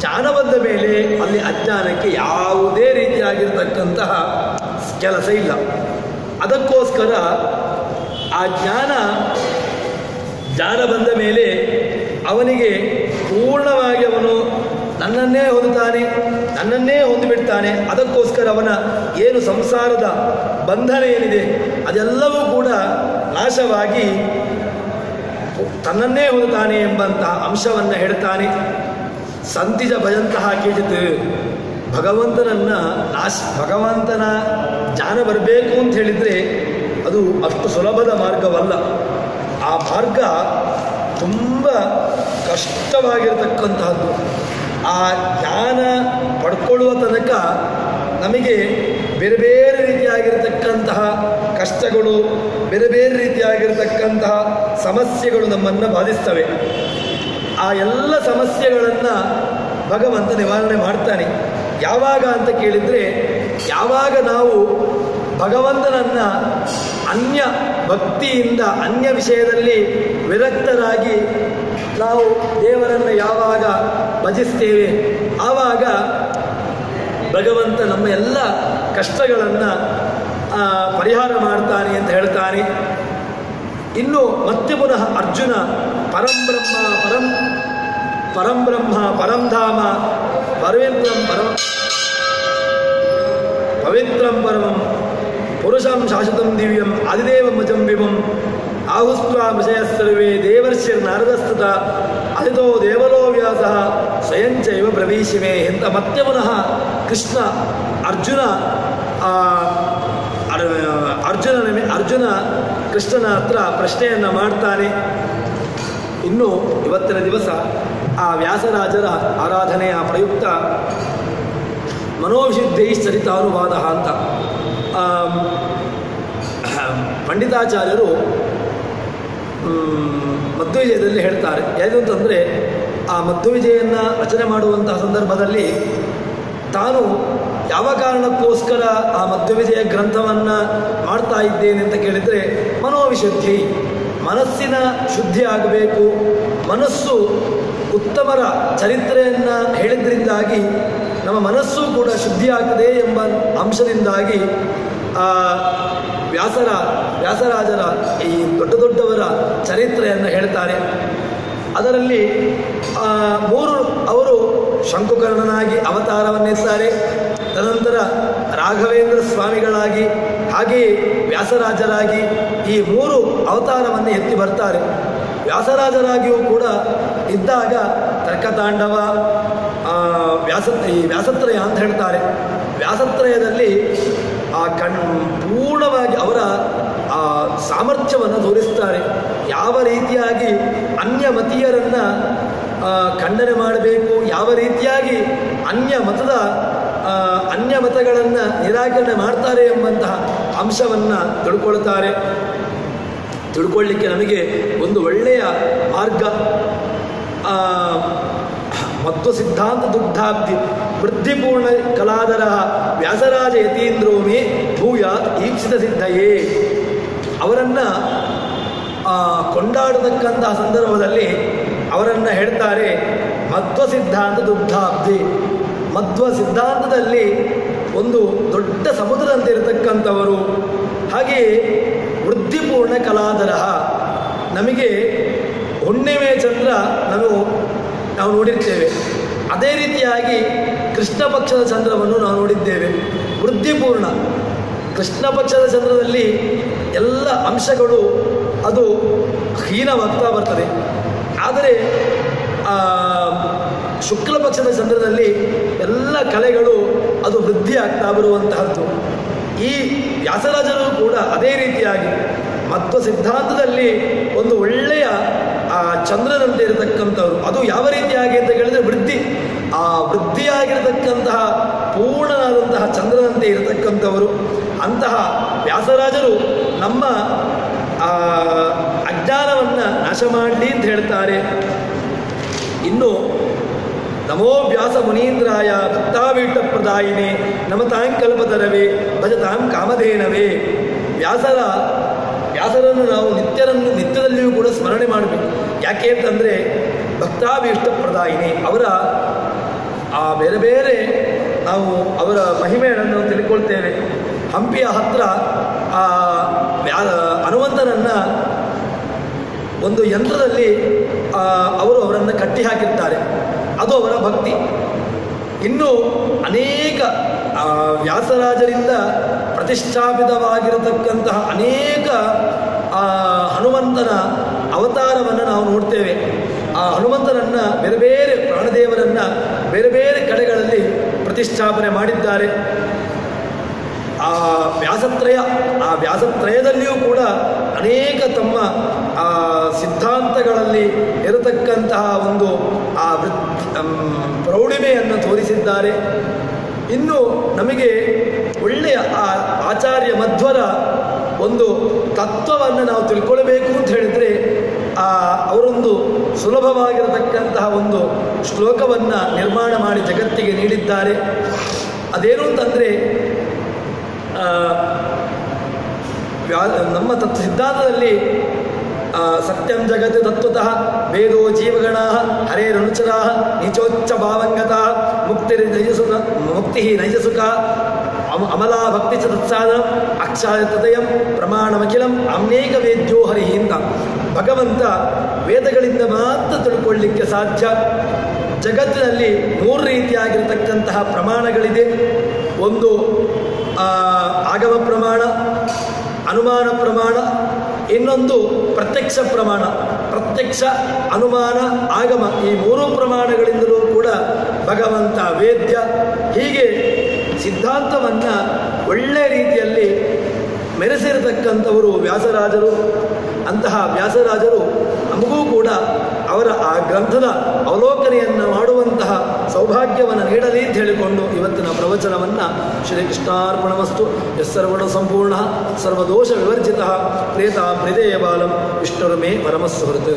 ಜ್ಞಾನ ಬಂದ ಮೇಲೆ ಅಲ್ಲಿ ಅಜ್ಞಾನಕ್ಕೆ ಯಾವುದೇ ರೀತಿಯಾಗಿರ್ತಕ್ಕಂತಹ ಕೆಲಸ ಇಲ್ಲ. ಅದಕ್ಕೋಸ್ಕರ ಆ ಜ್ಞಾನ ಬಂದ ಮೇಲೆ ಅವನಿಗೆ ಪೂರ್ಣವಾಗಿ ಅವನು ನನ್ನನ್ನೇ ಹೊಂದುತ್ತಾನೆ, ನನ್ನನ್ನೇ ಹೊಂದಿಬಿಡ್ತಾನೆ. ಅದಕ್ಕೋಸ್ಕರ ಅವನ ಏನು ಸಂಸಾರದ ಬಂಧನ ಏನಿದೆ ಅದೆಲ್ಲವೂ ಕೂಡ ನಾಶವಾಗಿ ತನ್ನನ್ನೇ ಹೊಂದುತ್ತಾನೆ ಎಂಬಂತಹ ಅಂಶವನ್ನು ಹೇಳ್ತಾನೆ. ಸಂತಿಜ ಭಯಂತಹ ಕೇಚಿತ್, ಭಗವಂತನ ಜ್ಞಾನ ಬರಬೇಕು ಅಂತ ಹೇಳಿದರೆ ಅದು ಅಷ್ಟು ಸುಲಭದ ಮಾರ್ಗವಲ್ಲ. ಆ ಮಾರ್ಗ ತುಂಬ ಕಷ್ಟವಾಗಿರತಕ್ಕಂತಹದ್ದು. ಆ ಜ್ಞಾನ ಪಡ್ಕೊಳ್ಳುವ ತನಕ ನಮಗೆ ಬೇರೆ ಬೇರೆ ರೀತಿಯಾಗಿರತಕ್ಕಂತಹ ಕಷ್ಟಗಳು, ಬೇರೆ ಬೇರೆ ರೀತಿಯಾಗಿರತಕ್ಕಂತಹ ಸಮಸ್ಯೆಗಳು ನಮ್ಮನ್ನು ಬಾಧಿಸ್ತವೆ. ಆ ಎಲ್ಲ ಸಮಸ್ಯೆಗಳನ್ನು ಭಗವಂತ ನಿವಾರಣೆ ಮಾಡ್ತಾನೆ. ಯಾವಾಗ ಅಂತ ಕೇಳಿದರೆ, ಯಾವಾಗ ನಾವು ಭಗವಂತನನ್ನು ಅನ್ಯ ಭಕ್ತಿಯಿಂದ ಅನ್ಯ ವಿಷಯದಲ್ಲಿ ವಿರಕ್ತರಾಗಿ ನಾವು ದೇವರನ್ನು ಯಾವಾಗ ಭಜಿಸ್ತೇವೆ ಆವಾಗ ಭಗವಂತ ನಮ್ಮ ಎಲ್ಲ ಕಷ್ಟಗಳನ್ನು ಪರಿಹಾರ ಮಾಡ್ತಾನೆ ಅಂತ ಹೇಳ್ತಾನೆ. ಇನ್ನು ಮತ್ತೆ ಪುನಃ ಅರ್ಜುನ ಪರಂಬ್ರಹ್ಮ ಪರಂಧಾಮ ಪವಿತ್ರಂ ಪರಮಂ ಪುರುಷಂ ಶಾಶ್ವತಂ ದಿವ್ಯಂ ಆದಿದೇವಮಜಂ ವಿಭಂ ಆಹುಸ್ತ್ವಾ ವಿಷಯ ಸರ್ವೇ ದೇವರ್ಷಿರ್ ನಾರದಸ್ತುತ ಅದಿತೋ ದೇವಲೋ ವ್ಯಾಸ ಸ್ವಯಂಚೈವ ಪ್ರವೇಶಿಮೆ ಅಂತ ಮತ್ತೆ ಪುನಃ ಕೃಷ್ಣ ಅರ್ಜುನ ಕೃಷ್ಣನ ಹತ್ರ ಪ್ರಶ್ನೆಯನ್ನು ಮಾಡ್ತಾನೆ. ಇನ್ನು ಇವತ್ತಿನ ದಿವಸ ಆ ವ್ಯಾಸರಾಜರ ಆರಾಧನೆಯ ಪ್ರಯುಕ್ತ ಮನೋವಿಶುದ್ಧೈಶ್ಚರಿತಾನುವಾದ ಅಂತ ಪಂಡಿತಾಚಾರ್ಯರು ಮಧ್ವವಿಜಯದಲ್ಲಿ ಹೇಳ್ತಾರೆ. ಯಾವುದು ಅಂತಂದರೆ, ಆ ಮಧ್ವವಿಜಯನ್ನು ರಚನೆ ಮಾಡುವಂತಹ ಸಂದರ್ಭದಲ್ಲಿ ತಾನು ಯಾವ ಕಾರಣಕ್ಕೋಸ್ಕರ ಆ ಮಧ್ವವಿಜಯ ಗ್ರಂಥವನ್ನು ಮಾಡ್ತಾ ಇದ್ದೇನೆ ಅಂತ ಕೇಳಿದರೆ, ಮನೋವಿಶುದ್ಧಿ, ಮನಸ್ಸಿನ ಶುದ್ಧಿ ಆಗಬೇಕು. ಮನಸ್ಸು ಉತ್ತಮರ ಚರಿತ್ರೆಯನ್ನು ಹೇಳಿದ್ರಿಂದಾಗಿ ನಮ್ಮ ಮನಸ್ಸು ಕೂಡ ಶುದ್ಧಿ ಆಗ್ತದೆ ಎಂಬ ಅಂಶದಿಂದಾಗಿ ವ್ಯಾಸರಾಜರ ಈ ದೊಡ್ಡವರ ಚರಿತ್ರೆಯನ್ನು ಹೇಳ್ತಾರೆ. ಅದರಲ್ಲಿ ಅವರು ಶಂಕುಕರ್ಣನಾಗಿ ಅವತಾರವನ್ನೆತ್ತಾರೆ. ತದನಂತರ ರಾಘವೇಂದ್ರ ಸ್ವಾಮಿಗಳಾಗಿ, ಹಾಗೆಯೇ ವ್ಯಾಸರಾಜರಾಗಿ ಈ 3 ಅವತಾರವನ್ನು ಎತ್ತಿ ಬರ್ತಾರೆ. ವ್ಯಾಸರಾಜರಾಗಿಯೂ ಕೂಡ ಇದ್ದಾಗ ತರ್ಕತಾಂಡವ, ವ್ಯಾಸತ್ರಯ ಅಂತ ಹೇಳ್ತಾರೆ. ವ್ಯಾಸತ್ರಯದಲ್ಲಿ ಪೂರ್ಣವಾಗಿ ಅವರ ಸಾಮರ್ಥ್ಯವನ್ನು ತೋರಿಸ್ತಾರೆ. ಯಾವ ರೀತಿಯಾಗಿ ಅನ್ಯಮತೀಯರನ್ನು ಖಂಡನೆ ಮಾಡಬೇಕು, ಯಾವ ರೀತಿಯಾಗಿ ಅನ್ಯ ಮತಗಳನ್ನು ನಿರಾಕರಣೆ ಮಾಡ್ತಾರೆ ಎಂಬಂತಹ ಅಂಶವನ್ನು ತಿಳ್ಕೊಳ್ಳಿಕ್ಕೆ ನಮಗೆ ಒಂದು ಒಳ್ಳೆಯ ಮಾರ್ಗ. ಮಧ್ವ ಸಿದ್ಧಾಂತ ದುಗ್ಧಾಬ್ಧಿ ವೃದ್ಧಿಪೂರ್ಣ ಕಲಾದರ ವ್ಯಾಸರಾಜ ಯತೀಂದ್ರೋಮಿ ಭೂಯಾತ್ ಈಪ್ಸಿತ ಸಿದ್ಧಯೇ. ಅವರನ್ನು ಕೊಂಡಾಡತಕ್ಕಂತಹ ಸಂದರ್ಭದಲ್ಲಿ ಅವರನ್ನು ಹೇಳ್ತಾರೆ ಮಧ್ವ ಸಿದ್ಧಾಂತ ದುಗ್ಧಾಬ್ಧಿ. ಮಧ್ವ ಸಿದ್ಧಾಂತದಲ್ಲಿ ಒಂದು ದೊಡ್ಡ ಸಮುದ್ರದಂತೆ ಇರತಕ್ಕಂಥವರು. ಹಾಗೆಯೇ ವೃದ್ಧಿಪೂರ್ಣ ಕಲಾದರ, ನಮಗೆ ಹುಣ್ಣಿಮೆ ಚಂದ್ರ ನಾವು ನೋಡಿರ್ತೇವೆ. ಅದೇ ರೀತಿಯಾಗಿ ಕೃಷ್ಣ ಪಕ್ಷದ ಚಂದ್ರವನ್ನು ನಾವು ನೋಡಿದ್ದೇವೆ. ವೃದ್ಧಿಪೂರ್ಣ ಕೃಷ್ಣ ಪಕ್ಷದ ಚಂದ್ರದಲ್ಲಿ ಎಲ್ಲ ಅಂಶಗಳು ಅದು ಹೀನವಾಗ್ತಾ ಬರ್ತದೆ. ಆದರೆ ಶುಕ್ಲ ಪಕ್ಷದ ಚಂದ್ರದಲ್ಲಿ ಎಲ್ಲ ಕಲೆಗಳು ಅದು ವೃದ್ಧಿ ಆಗ್ತಾ ಬರುವಂತಹದ್ದು. ಈ ವ್ಯಾಸರಾಜರು ಕೂಡ ಅದೇ ರೀತಿಯಾಗಿ ಮಧ್ವ ಸಿದ್ಧಾಂತದಲ್ಲಿ ಒಂದು ಒಳ್ಳೆಯ ಚಂದ್ರನಂತೆ ಇರತಕ್ಕಂಥವ್ರು. ಅದು ಯಾವ ರೀತಿಯಾಗಿ ಅಂತ ಹೇಳಿದರೆ ವೃದ್ಧಿಯಾಗಿರತಕ್ಕಂತಹ ಪೂರ್ಣನಾದಂತಹ ಚಂದ್ರನಂತೆ ಇರತಕ್ಕಂಥವರು. ಅಂತಹ ವ್ಯಾಸರಾಜರು ನಮ್ಮ ಅಜ್ಞಾನವನ್ನು ನಾಶ ಮಾಡಲಿ ಅಂತ ಹೇಳ್ತಾರೆ. ಇನ್ನು ನಮೋ ವ್ಯಾಸ ಮುನೀಂದ್ರಾಯ ಭಕ್ತಾವೀಟ ಪ್ರದಾಯಿನೇ ನಮತಾಂಕಲ್ಪತರವೇ ಭಜತಾಂ ಕಾಮಧೇನವೇ. ವ್ಯಾಸರನ್ನು ನಾವು ನಿತ್ಯದಲ್ಲಿಯೂ ಕೂಡ ಸ್ಮರಣೆ ಮಾಡಬೇಕು. ಯಾಕೆ ಅಂತಂದರೆ ಭಕ್ತಾಭೀಷ್ಟಪ್ರದಾಯಿನಿ. ಅವರ ಆ ಬೇರೆ ಬೇರೆ ನಾವು ಅವರ ಮಹಿಮೆಯನ್ನು ತಿಳ್ಕೊಳ್ತೇವೆ. ಹಂಪಿಯ ಹತ್ತಿರ ಹನುಮಂತನನ್ನು ಒಂದು ಯಂತ್ರದಲ್ಲಿ ಅವರು ಅವರನ್ನು ಕಟ್ಟಿ ಹಾಕಿರ್ತಾರೆ. ಅದು ಅವರ ಭಕ್ತಿ. ಇನ್ನು ಅನೇಕ ವ್ಯಾಸರಾಜರಿಂದ ಪ್ರತಿಷ್ಠಾಪಿತವಾಗಿರತಕ್ಕಂತಹ ಅನೇಕ ಹನುಮಂತನ ಅವತಾರವನ್ನು ನಾವು ನೋಡ್ತೇವೆ. ಆ ಹನುಮಂತನನ್ನು ಬೇರೆ ಬೇರೆ ಪ್ರಾಣದೇವರನ್ನು ಬೇರೆ ಬೇರೆ ಕಡೆಗಳಲ್ಲಿ ಪ್ರತಿಷ್ಠಾಪನೆ ಮಾಡಿದ್ದಾರೆ. ಆ ವ್ಯಾಸತ್ರಯದಲ್ಲಿಯೂ ಕೂಡ ಅನೇಕ ತಮ್ಮ ಸಿದ್ಧಾಂತಗಳಲ್ಲಿ ಇರತಕ್ಕಂತಹ ಒಂದು ಪ್ರೌಢಿಮೆಯನ್ನು ತೋರಿಸಿದ್ದಾರೆ. ಇನ್ನು ನಮಗೆ ಒಳ್ಳೆಯ ಆಚಾರ್ಯ ಮಧ್ವರ ಒಂದು ತತ್ವವನ್ನು ನಾವು ತಿಳ್ಕೊಳ್ಬೇಕು ಅಂತ ಹೇಳಿದರೆ ಅವರೊಂದು ಸುಲಭವಾಗಿರತಕ್ಕಂತಹ ಒಂದು ಶ್ಲೋಕವನ್ನು ನಿರ್ಮಾಣ ಮಾಡಿ ಜಗತ್ತಿಗೆ ನೀಡಿದ್ದಾರೆ. ಅದೇನು ಅಂತಂದರೆ, ನಮ್ಮ ಸಿದ್ಧಾಂತದಲ್ಲಿ ಸತ್ಯಂ ಜಗತ್ ತತ್ವತಃ ವೇದೋ ಜೀವಗಣಾ ಹರೇರನುಚರಾ ನೀಚೋಚ್ಚ ಭಾವಂಗತಾ ಮುಕ್ತಿ ನೈಜಸುಖ ಅಮಲಾ ಭಕ್ತಿ ಚ ತತ್ಸಾಧನ ಅಕ್ಷಾಯತದಯಂ ಪ್ರಮಾಣಮಖಿಲಂ ಅನೇಕ ವೇದ್ಯೋ ಹರಿ ಅಂತ ಭಗವಂತ ವೇದಗಳಿಂದ ಮಾತ್ರ ತಿಳ್ಕೊಳ್ಳಿಕ್ಕೆ ಸಾಧ್ಯ. ಜಗತ್ತಿನಲ್ಲಿ 3 ರೀತಿಯಾಗಿರ್ತಕ್ಕಂತಹ ಪ್ರಮಾಣಗಳಿದೆ. ಒಂದು ಆಗಮ ಪ್ರಮಾಣ, ಅನುಮಾನ ಪ್ರಮಾಣ, ಇನ್ನೊಂದು ಪ್ರತ್ಯಕ್ಷ ಪ್ರಮಾಣ. ಪ್ರತ್ಯಕ್ಷ, ಅನುಮಾನ, ಆಗಮ ಈ 3 ಪ್ರಮಾಣಗಳಿಂದಲೂ ಕೂಡ ಭಗವಂತ ವೇದ್ಯ. ಹೀಗೆ ಸಿದ್ಧಾಂತವನ್ನು ಒಳ್ಳೆ ರೀತಿಯಲ್ಲಿ ಮೆರೆಸಿರತಕ್ಕಂಥವರು ವ್ಯಾಸರಾಜರು. ಅಂತಹ ವ್ಯಾಸರಾಜರು ನಮಗೂ ಕೂಡ ಅವರ ಆ ಗ್ರಂಥದ ಅವಲೋಕನೆಯನ್ನು ಮಾಡುವಂತಹ ಸೌಭಾಗ್ಯವನ್ನು ನೀಡಲಿ ಅಂತ ಹೇಳಿಕೊಂಡು ಇವತ್ತಿನ ಪ್ರವಚನವನ್ನು ಶ್ರೀಕೃಷ್ಣಾರ್ಪಣಮಸ್ತು. ಯಸ್ಸರ್ವಣ ಸಂಪೂರ್ಣ ಸರ್ವದೋಷ ವಿವರ್ಜಿತ ಪ್ರೇತ ಪ್ರಿದೇಯ ಬಾಲಂ ವಿಷ್ಣುರ್ಮೇ ಪರಮಸ್ವೃತ್.